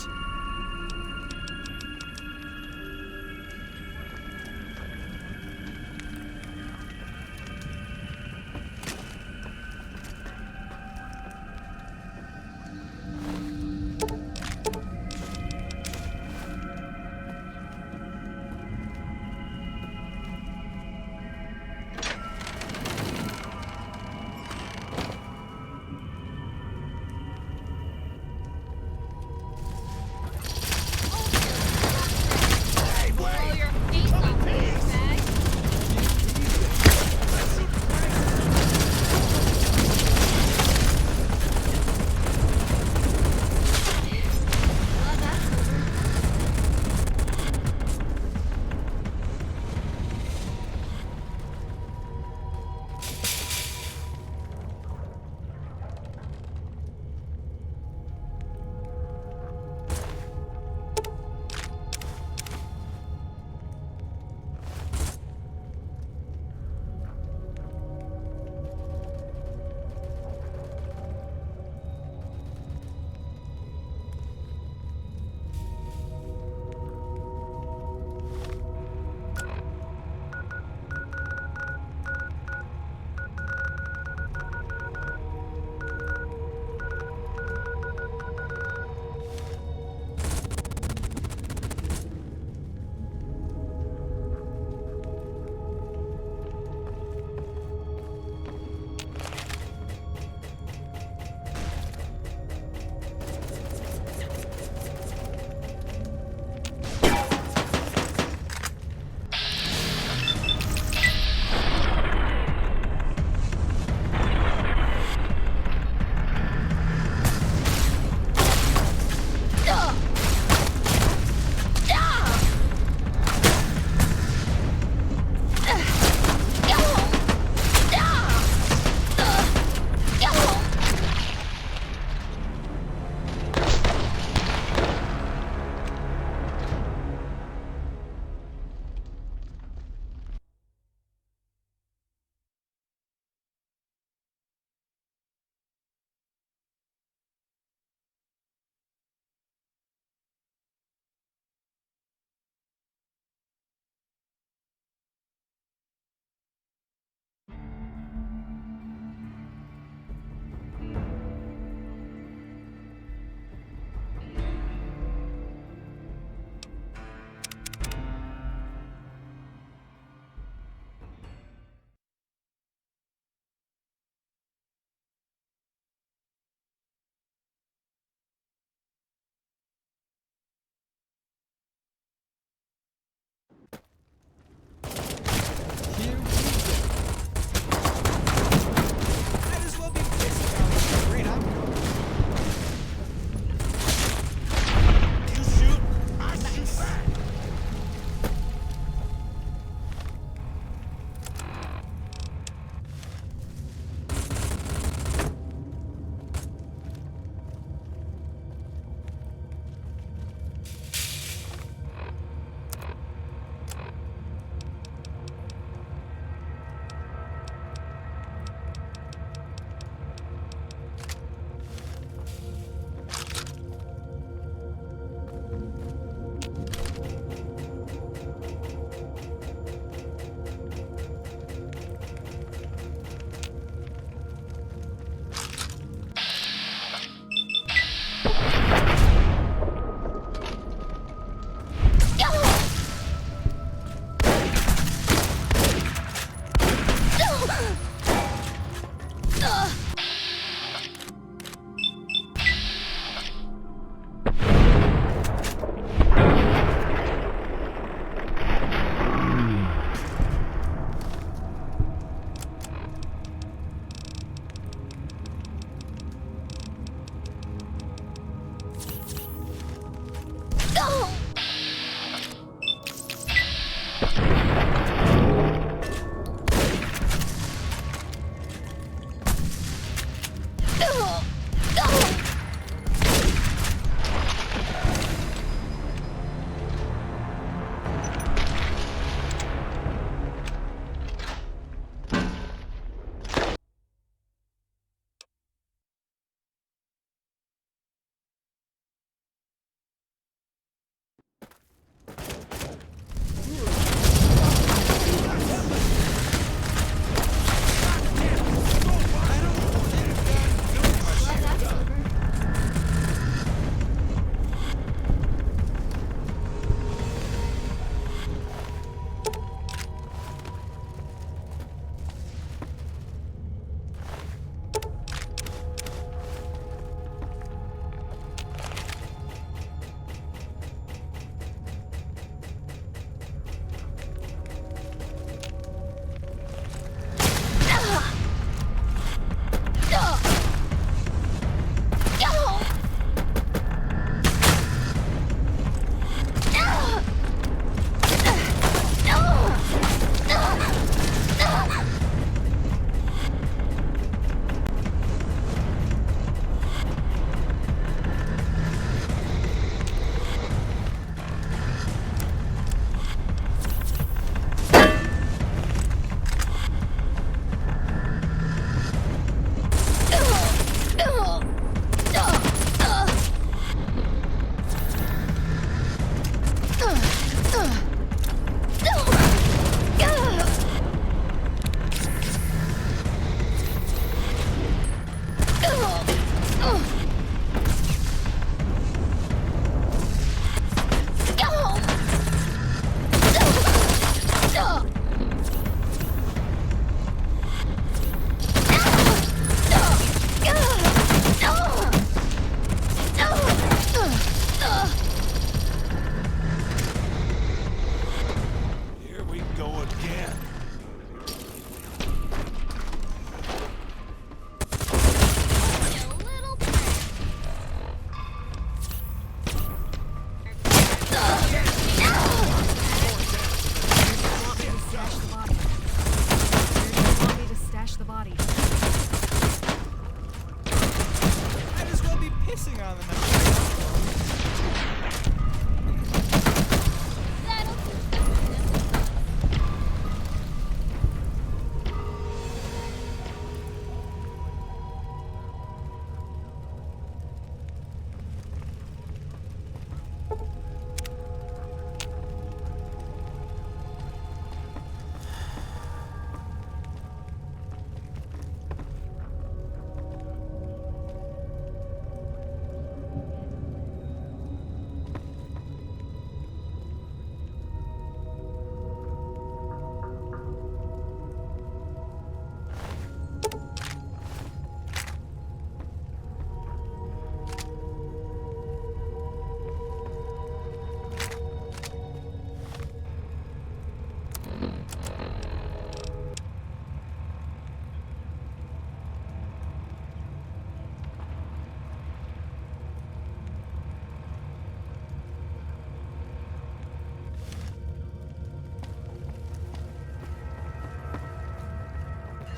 pissing on the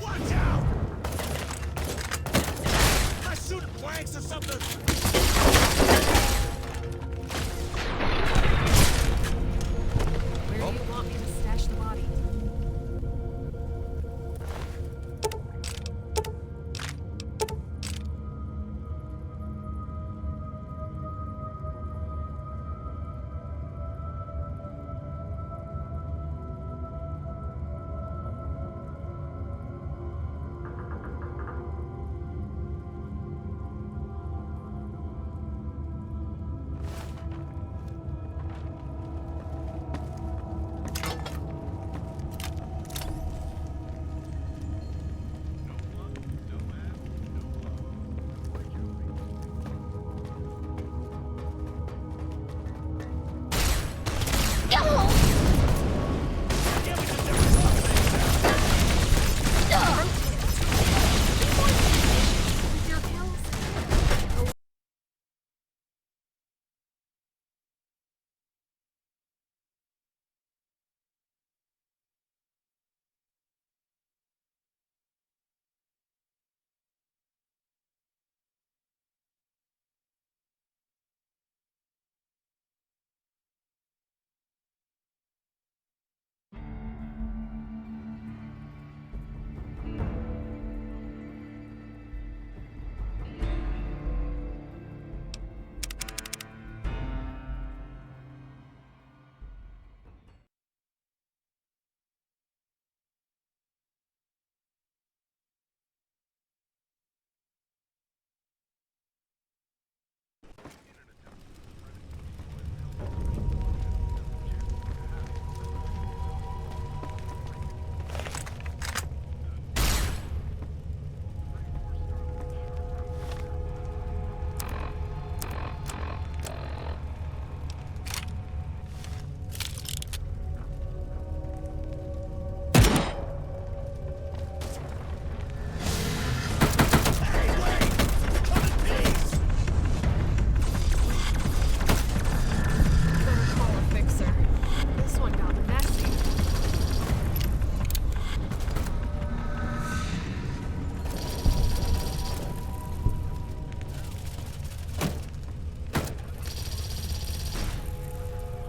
Watch out! Am I shooting blanks or something? Where do you want me to stash the body?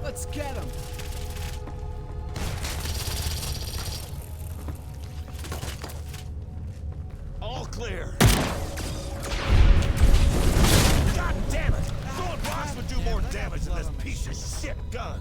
Let's get him! All clear. God damn it! Throwing rocks would do more damage than this piece of shit gun.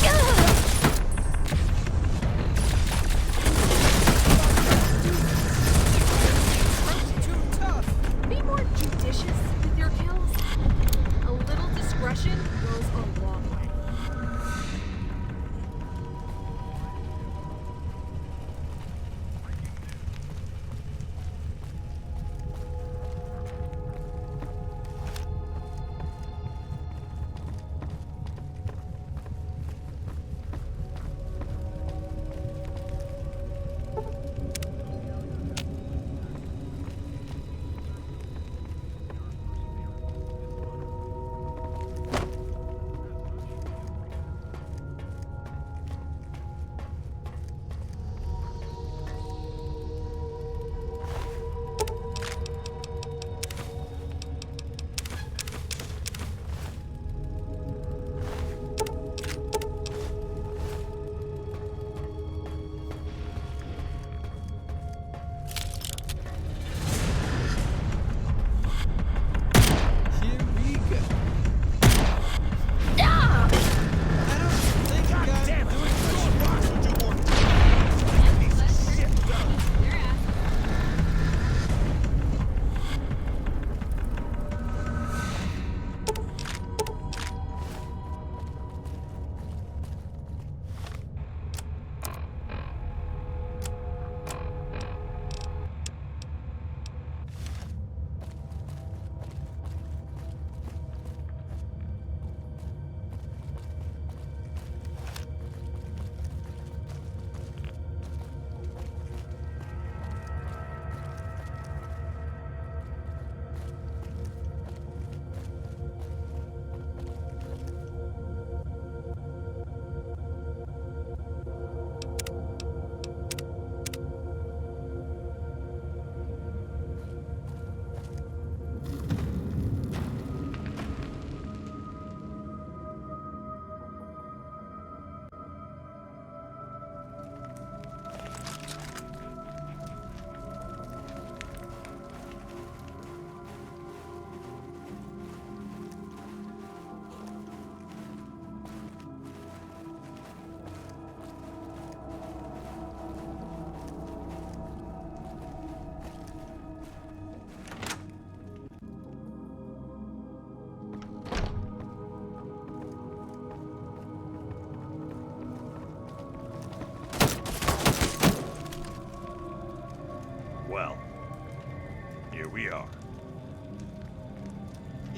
Ugh!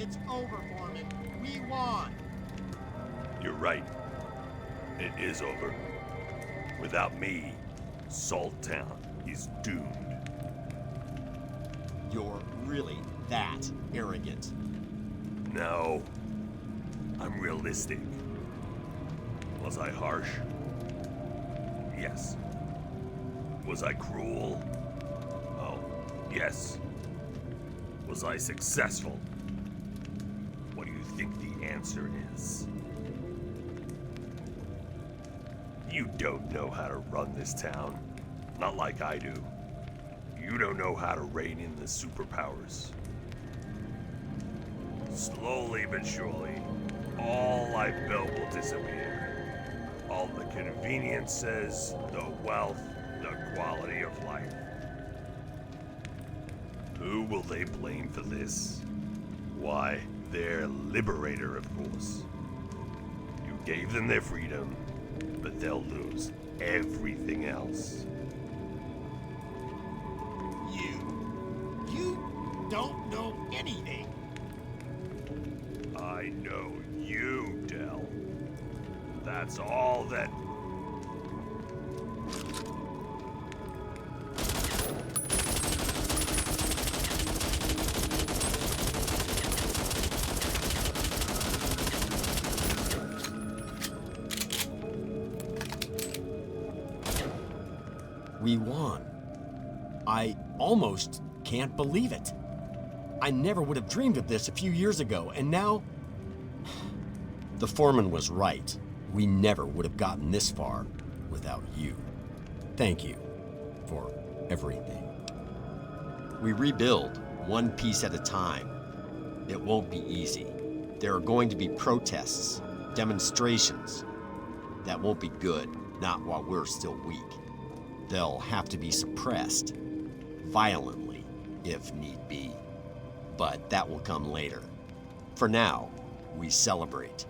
It's over, Foreman. We won. You're right. It is over. Without me, Salt Town is doomed. You're really that arrogant. No. I'm realistic. Was I harsh? Yes. Was I cruel? Oh, yes. Was I successful? What do you think the answer is? You don't know how to run this town. Not like I do. You don't know how to rein in the superpowers. Slowly but surely, all I built will disappear. All the conveniences, the wealth, the quality of life. Who will they blame for this? Why, their liberator, of course. You gave them their freedom, but they'll lose everything else. You don't know anything. I know you, Del. That's all that... We won. I almost can't believe it. I never would have dreamed of this a few years ago, and now... The foreman was right. We never would have gotten this far without you. Thank you for everything. We rebuild one piece at a time. It won't be easy. There are going to be protests, demonstrations. That won't be good, not while we're still weak. They'll have to be suppressed, violently, if need be. But that will come later. For now, we celebrate.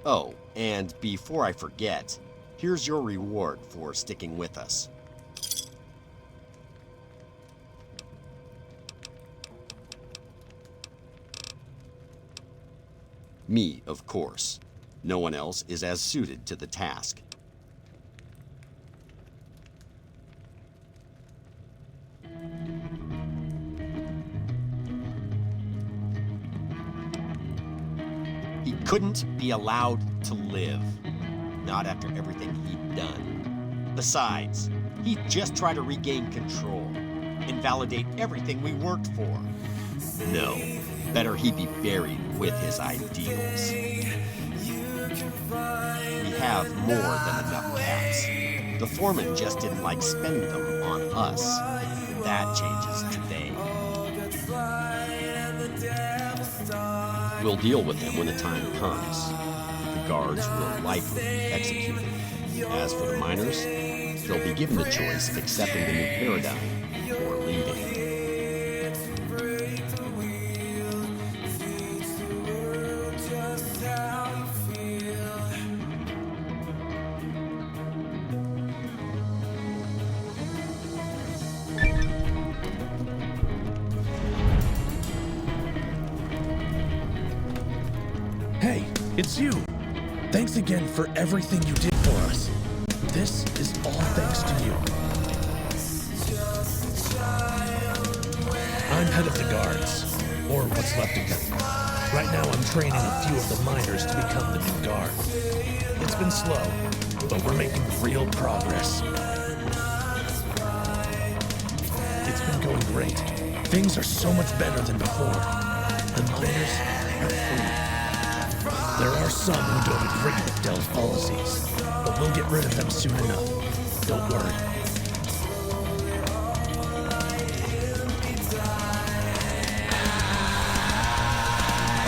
Oh, and before I forget, here's your reward for sticking with us. Me, of course. No one else is as suited to the task. He couldn't be allowed to live. Not after everything he'd done. Besides, he'd just try to regain control. Invalidate everything we worked for. No, better he be buried with his ideals. We have more than enough caps. The foreman just didn't like spending them on us. That changes today. We'll deal with him when the time comes. The guards will likely be executed. As for the miners, they'll be given the choice of accepting the new paradigm or leaving. Hey, it's you. Thanks again for everything you did for us. This is all thanks to you. I'm head of the guards, or what's left of them. Right now I'm training a few of the miners to become the new guard. It's been slow, but we're making real progress. It's been going great. Things are so much better than before. The miners are free. There are some who don't agree with Del's policies, but we'll get rid of them soon enough. Don't worry.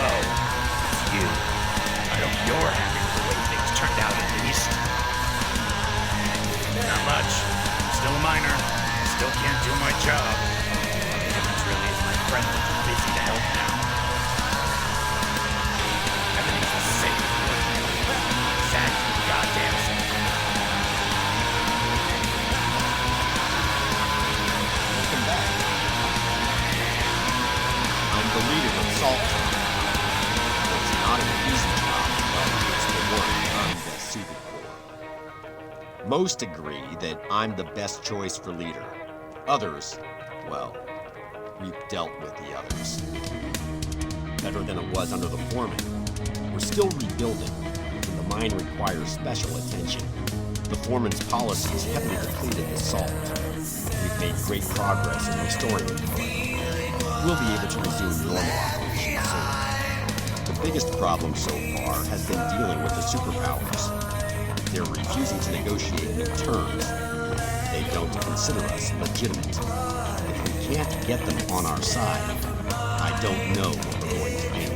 Oh, you. I hope you're happy with the way things turned out at least. Not much. I'm still a miner. Still can't do my job. The difference really is my friends are too busy to help now. Everything's the same. Exactly the goddamn same. Vesuvi Corps. Most agree that I'm the best choice for leader. Others, well, we've dealt with the others. Better than it was under the foreman. We're still rebuilding, and the mine requires special attention. The foreman's policies heavily depleted the salt. We've made great progress in restoring the mine. We'll be able to resume normal operations soon. The biggest problem so far has been dealing with the superpowers. They're refusing to negotiate new terms. They don't consider us legitimate. If we can't get them on our side, I don't know what we're going to do.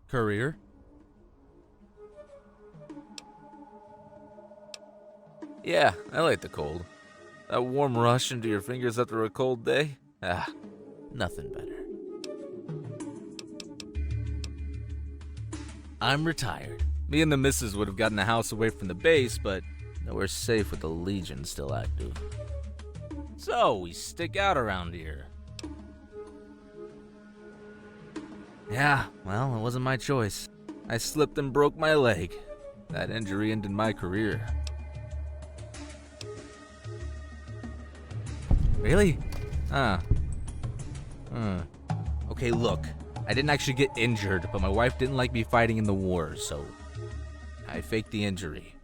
Courier? Yeah, I like the cold. That warm rush into your fingers after a cold day? Ah, nothing better. I'm retired. Me and the missus would have gotten a house away from the base, but nowhere safe with the Legion still active. So, we stick out around here. Yeah, well, it wasn't my choice. I slipped and broke my leg. That injury ended my career. Really? Okay, look. I didn't actually get injured, but my wife didn't like me fighting in the war, so I faked the injury.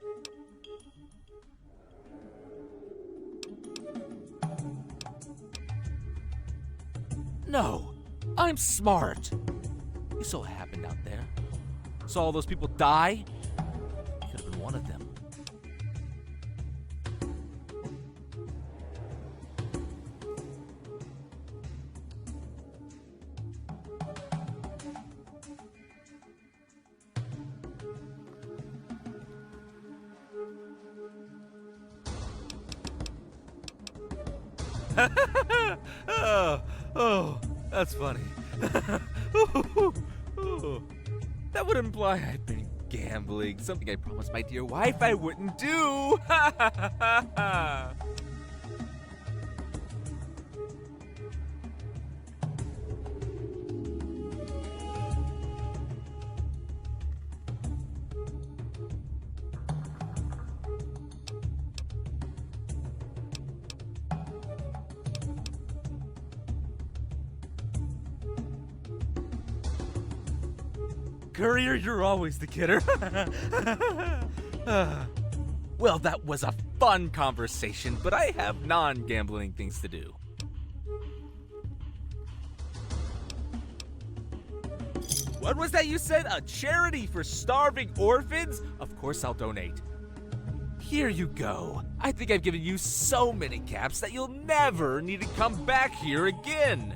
No, I'm smart. You saw what happened out there. Saw all those people die? You could have been one of them. oh, that's funny. That would imply I've been gambling, something I promised my dear wife I wouldn't do. Courier, you're always the kidder. Well, that was a fun conversation, but I have non-gambling things to do. What was that you said? A charity for starving orphans? Of course I'll donate. Here you go. I think I've given you so many caps that you'll never need to come back here again.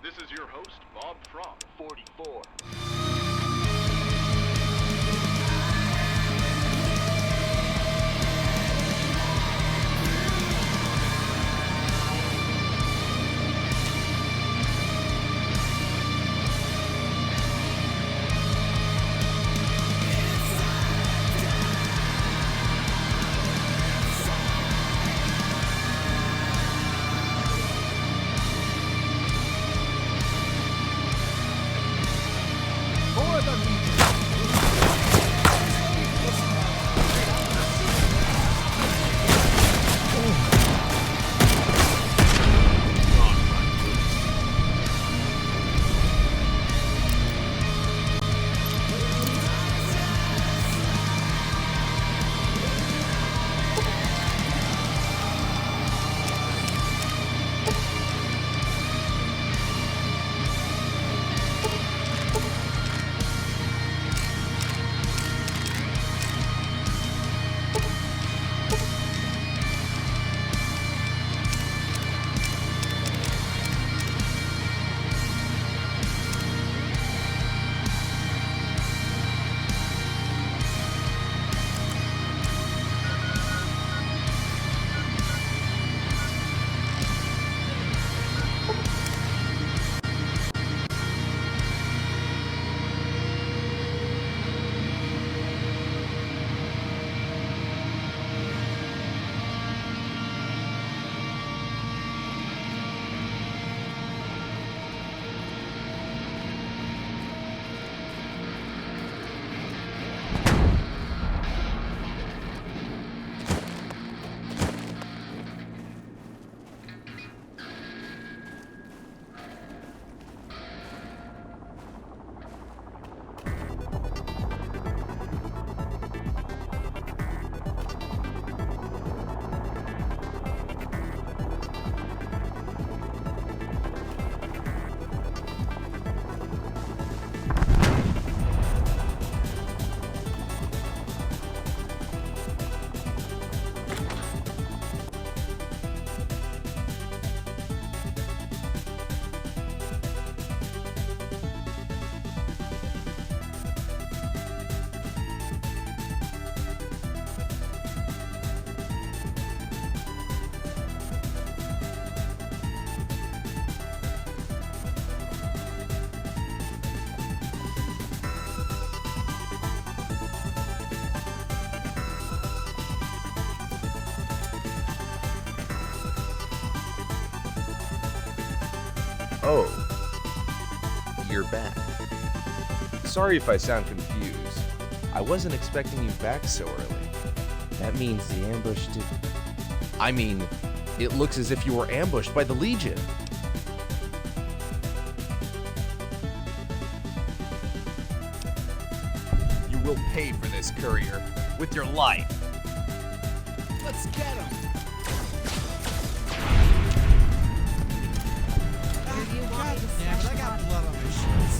This is your host, Bob Frog, 44. Oh, you're back. Sorry if I sound confused. I wasn't expecting you back so early. That means the ambush did... I mean, it looks as if you were ambushed by the Legion. You will pay for this, courier, with your life. Let's get him. Where do you want me to Damn it, stash I the got body? blood on my sheets.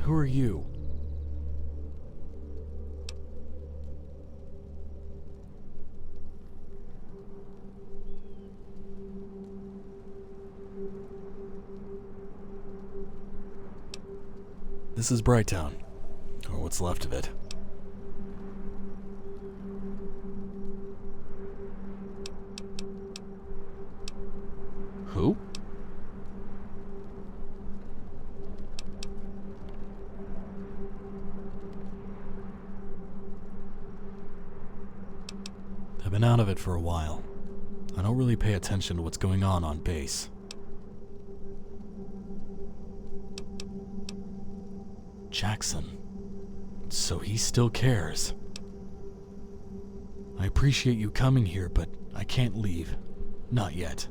Who are you? This is Brighttown, or what's left of it. I've been out of it for a while. I don't really pay attention to what's going on base. Jackson. So he still cares. I appreciate you coming here, but I can't leave. Not yet.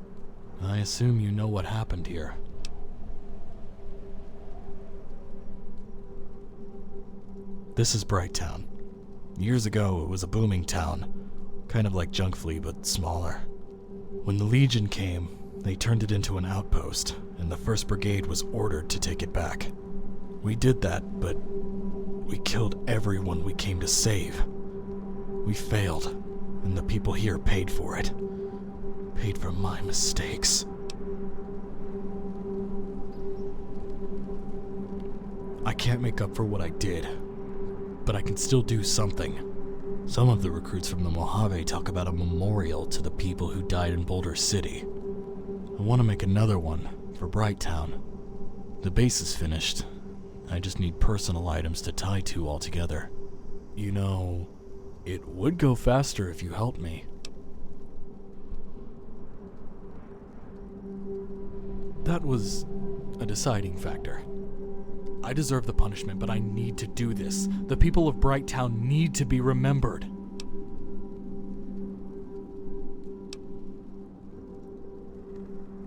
I assume you know what happened here. This is Brighttown. Years ago, it was a booming town. Kind of like Junkfleet, but smaller. When the Legion came, they turned it into an outpost, and the 1st Brigade was ordered to take it back. We did that, but we killed everyone we came to save. We failed, and the people here paid for it. Paid for my mistakes. I can't make up for what I did, but I can still do something. Some of the recruits from the Mojave talk about a memorial to the people who died in Boulder City. I want to make another one for Brighttown. The base is finished. I just need personal items to tie to all together. You know, it would go faster if you helped me. That was a deciding factor. I deserve the punishment, but I need to do this. The people of Brighttown need to be remembered.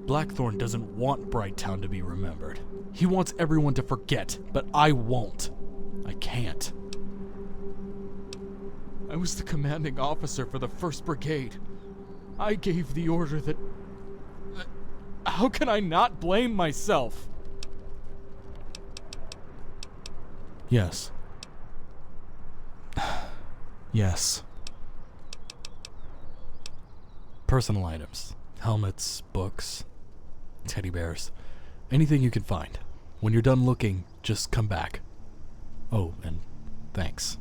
Blackthorn doesn't want Brighttown to be remembered. He wants everyone to forget, but I won't. I can't. I was the commanding officer for the 1st Brigade. I gave the order that... How can I not blame myself? Yes. Yes. Personal items. Helmets, books, teddy bears. Anything you can find. When you're done looking, just come back. Oh, and thanks.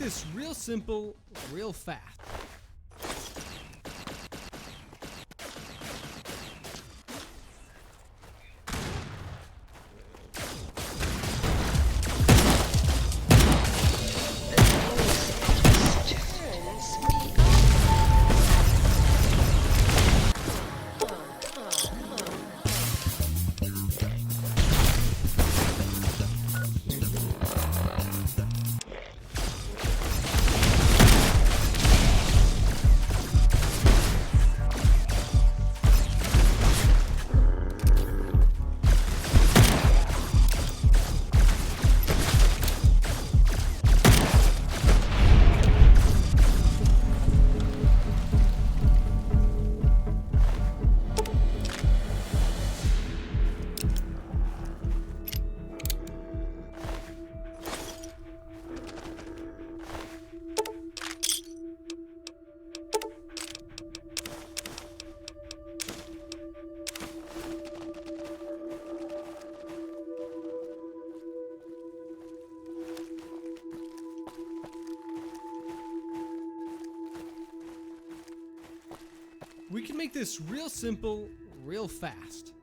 this real simple, real fast. We can make this real simple, real fast.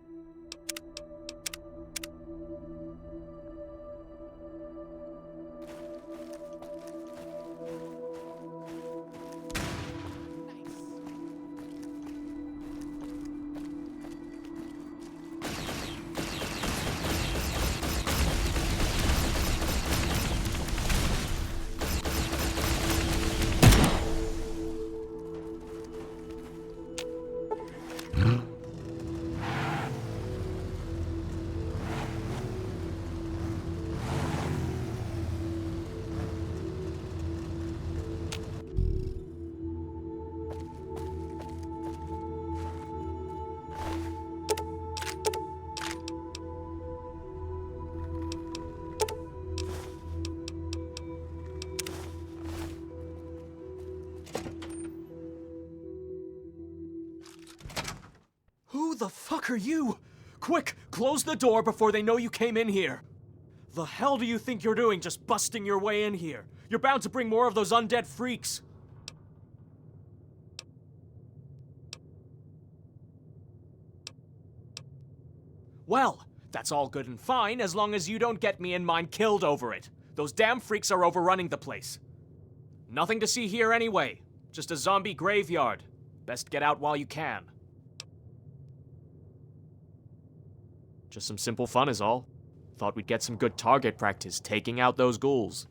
Who the fuck are you? Quick, close the door before they know you came in here. The hell do you think you're doing just busting your way in here? You're bound to bring more of those undead freaks. Well, that's all good and fine as long as you don't get me and mine killed over it. Those damn freaks are overrunning the place. Nothing to see here anyway. Just a zombie graveyard. Best get out while you can. Just some simple fun is all. Thought we'd get some good target practice taking out those ghouls.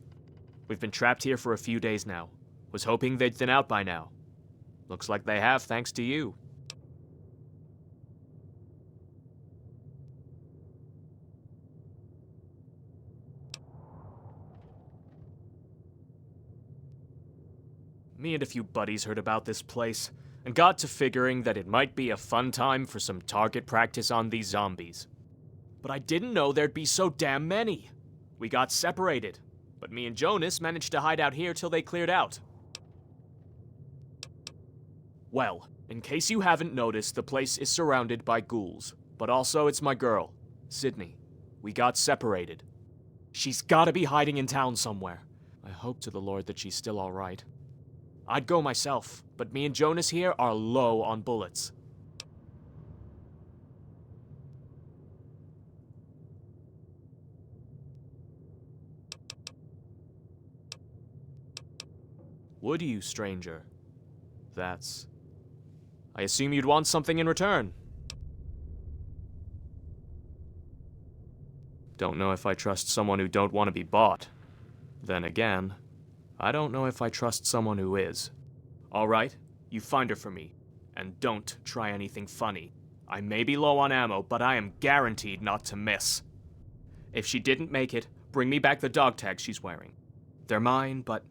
We've been trapped here for a few days now. Was hoping they'd thin out by now. Looks like they have thanks to you. Me and a few buddies heard about this place, and got to figuring that it might be a fun time for some target practice on these zombies. But I didn't know there'd be so damn many. We got separated, but me and Jonas managed to hide out here till they cleared out. Well, in case you haven't noticed, the place is surrounded by ghouls, but also it's my girl, Sydney. We got separated. She's gotta be hiding in town somewhere. I hope to the Lord that she's still all right. I'd go myself, but me and Jonas here are low on bullets. Would you, stranger? That's... I assume you'd want something in return. Don't know if I trust someone who don't want to be bought. Then again, I don't know if I trust someone who is. All right, you find her for me. And don't try anything funny. I may be low on ammo, but I am guaranteed not to miss. If she didn't make it, bring me back the dog tag she's wearing. They're mine, but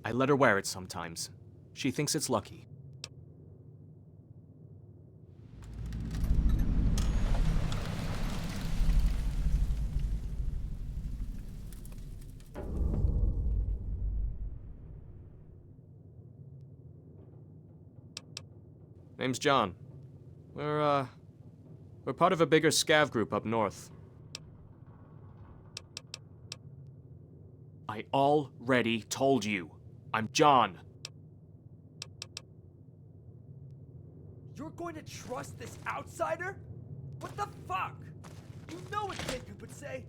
I let her wear it sometimes. She thinks it's lucky. Name's John. We're part of a bigger scav group up north. I I already told you. I'm John. You're going to trust this outsider? What the fuck? You know what Jacob would say.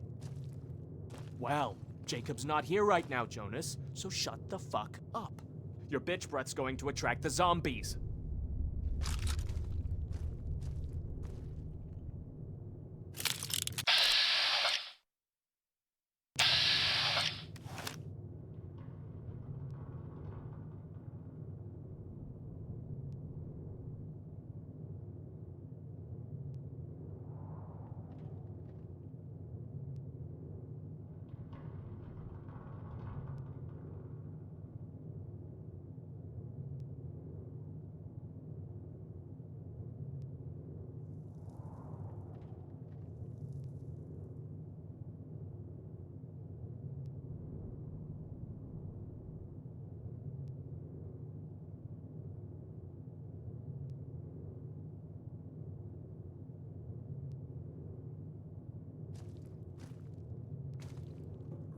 Well, Jacob's not here right now, Jonas, so shut the fuck up. Your bitch breath's going to attract the zombies.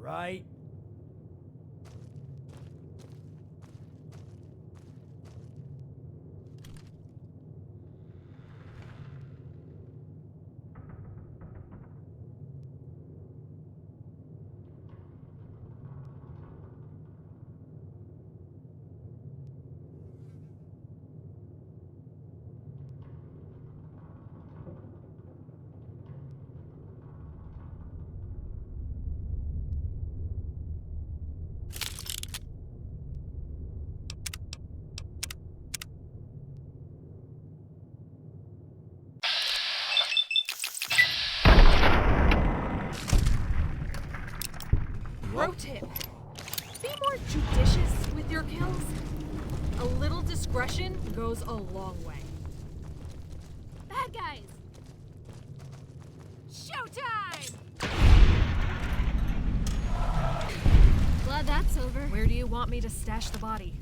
Right? Pro tip. Be more judicious with your kills. A little discretion goes a long way. Bad guys! Showtime! Glad that's over. Where do you want me to stash the body?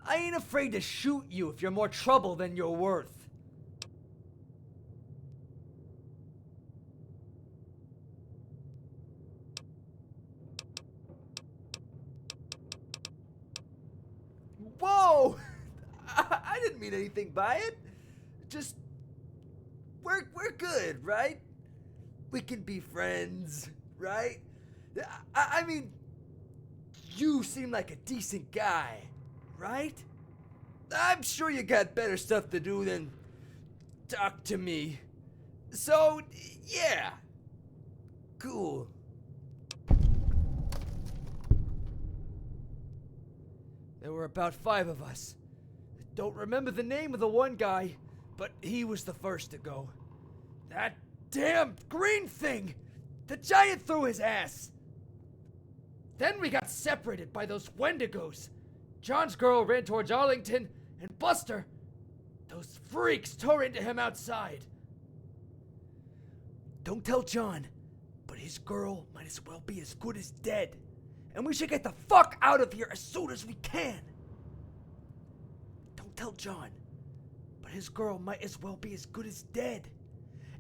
I ain't afraid to shoot you if you're more trouble than you're worth. Whoa! I didn't mean anything by it. Just, we're good, right? We can be friends, right? I mean, you seem like a decent guy, right? I'm sure you got better stuff to do than talk to me. So, yeah. Cool. There were about 5 of us. Don't remember the name of the one guy, but he was the first to go. That damn green thing! The giant threw his ass. Then we got separated by those Wendigos. John's girl ran towards Arlington, and Buster, those freaks tore into him outside. Don't tell John, but his girl might as well be as good as dead. And we should get the fuck out of here as soon as we can. Don't tell John, but his girl might as well be as good as dead.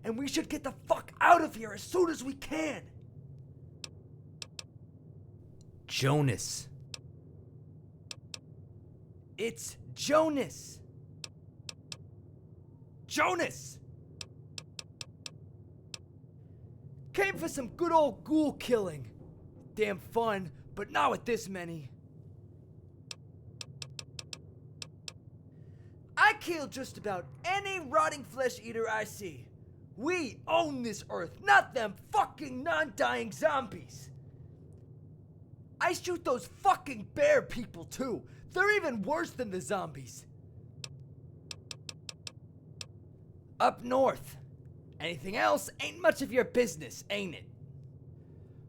And we should get the fuck out of here as soon as we can. Jonas. It's Jonas. Jonas! Came for some good old ghoul killing. Damn fun, but not with this many. I kill just about any rotting flesh eater I see. We own this earth, not them fucking non-dying zombies. I shoot those fucking bear people too. They're even worse than the zombies. Up north. Anything else ain't much of your business, ain't it?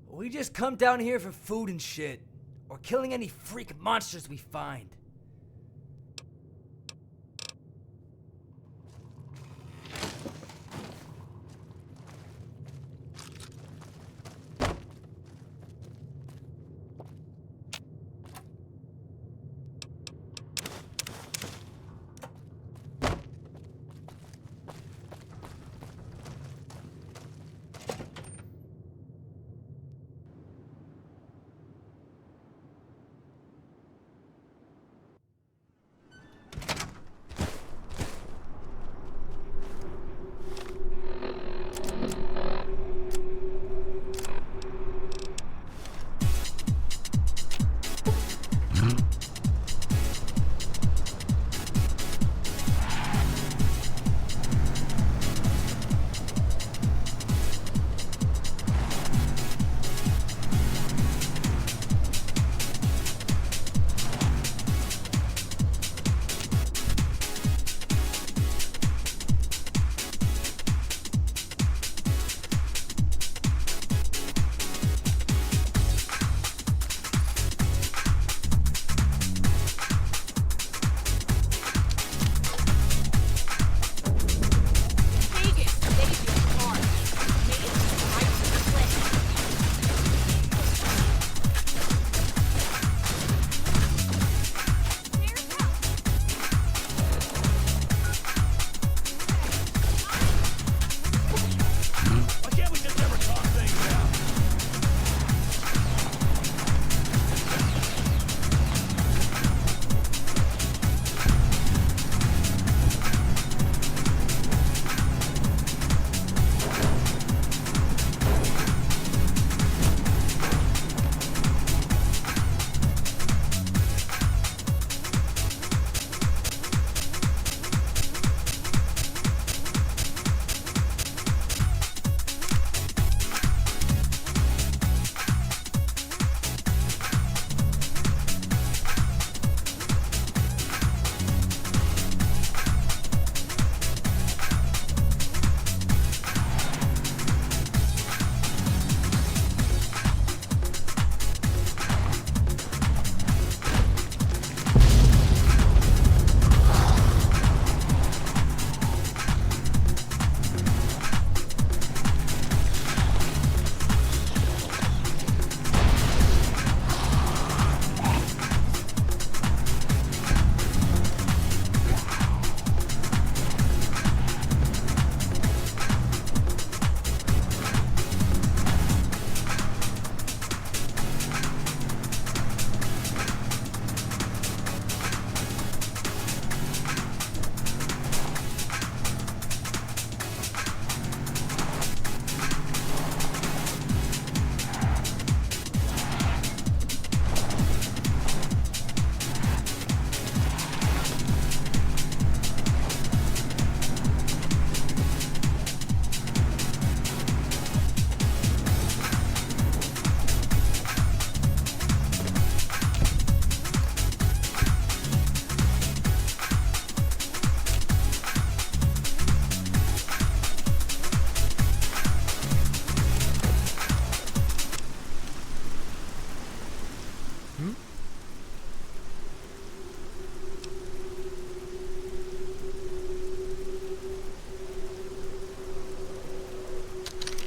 We just come down here for food and shit, or killing any freak monsters we find.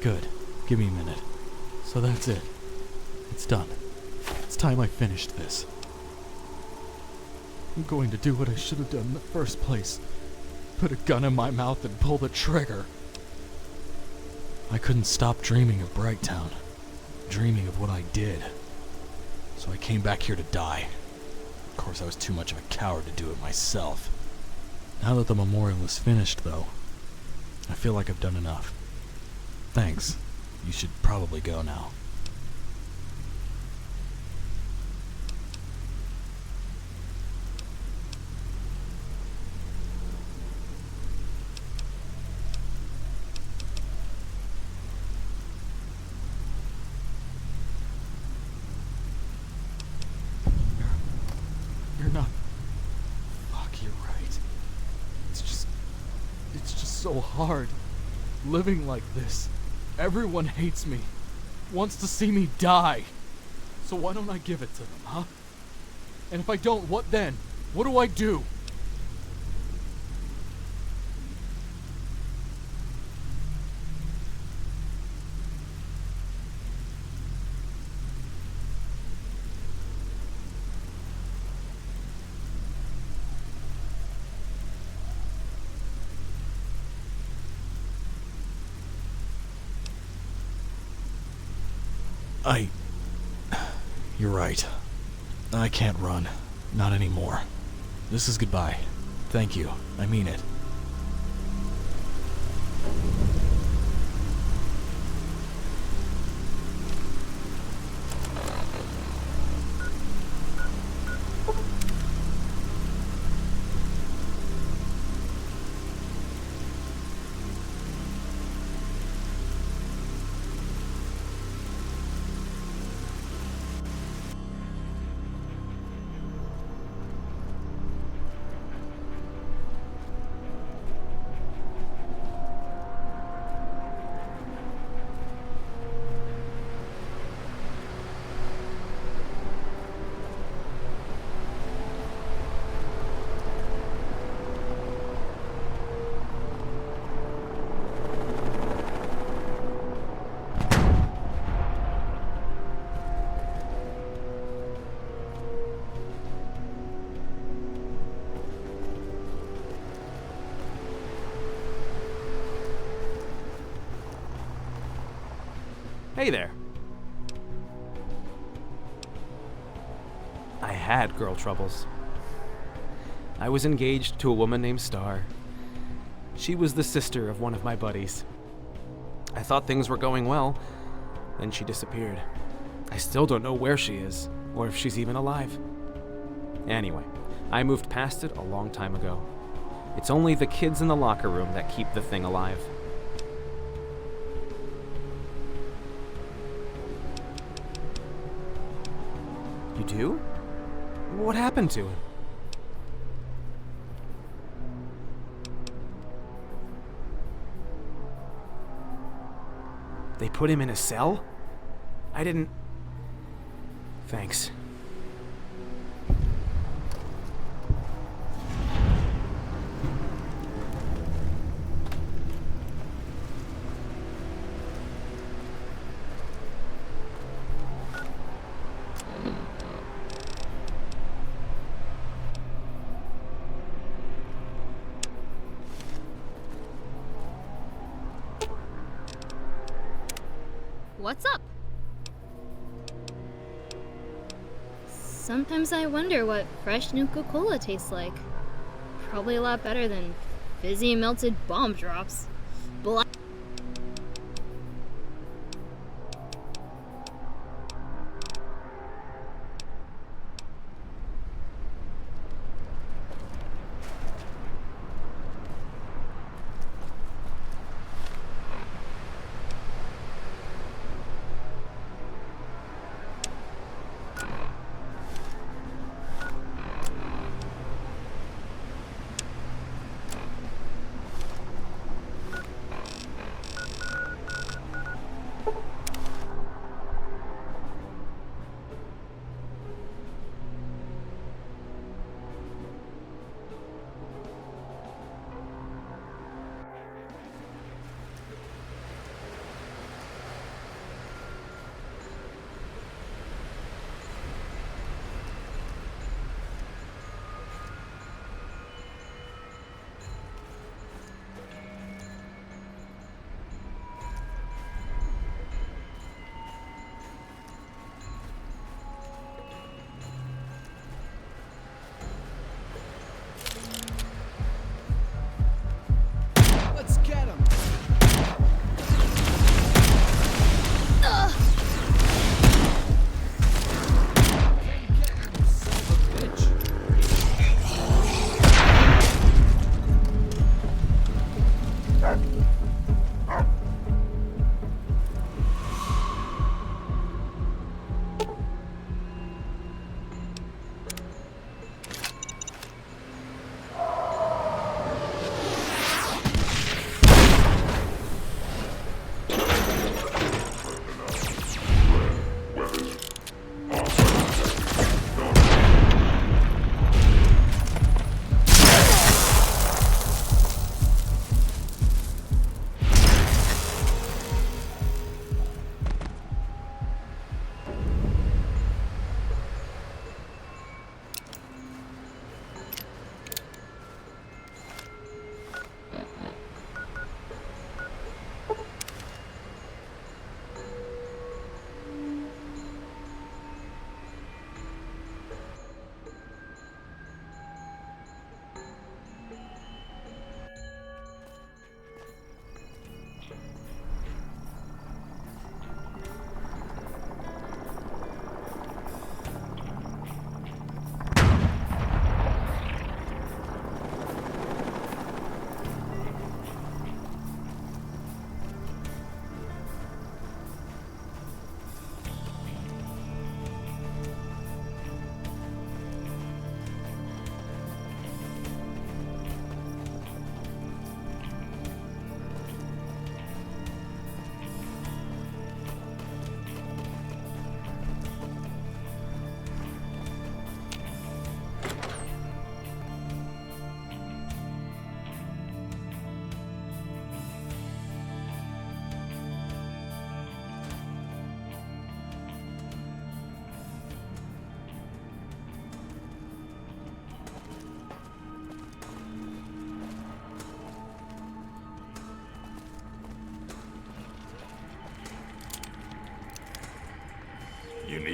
Good. Give me a minute. So that's it. It's done. It's time I finished this. I'm going to do what I should have done in the first place. Put a gun in my mouth and pull the trigger. I couldn't stop dreaming of Brighttown. Dreaming of what I did. So I came back here to die. Of course, I was too much of a coward to do it myself. Now that the memorial is finished, though, I feel like I've done enough. Thanks. You should probably go now. You're not... Fuck, you're right. It's just so hard. Living like this. Everyone hates me. Wants to see me die. So why don't I give it to them, huh? And if I don't, what then? What do I do? You're right. I can't run. Not anymore. This is goodbye. Thank you. I mean it. Hey there. I had girl troubles. I was engaged to a woman named Star. She was the sister of one of my buddies. I thought things were going well, then she disappeared. I still don't know where she is, or if she's even alive. Anyway, I moved past it a long time ago. It's only the kids in the locker room that keep the thing alive. You do? What happened to him? They put him in a cell? I didn't... Thanks. What's up? Sometimes I wonder what fresh Nuka-Cola tastes like. Probably a lot better than fizzy melted bomb drops. Blah.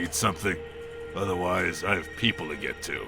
Eat something? Otherwise, I have people to get to.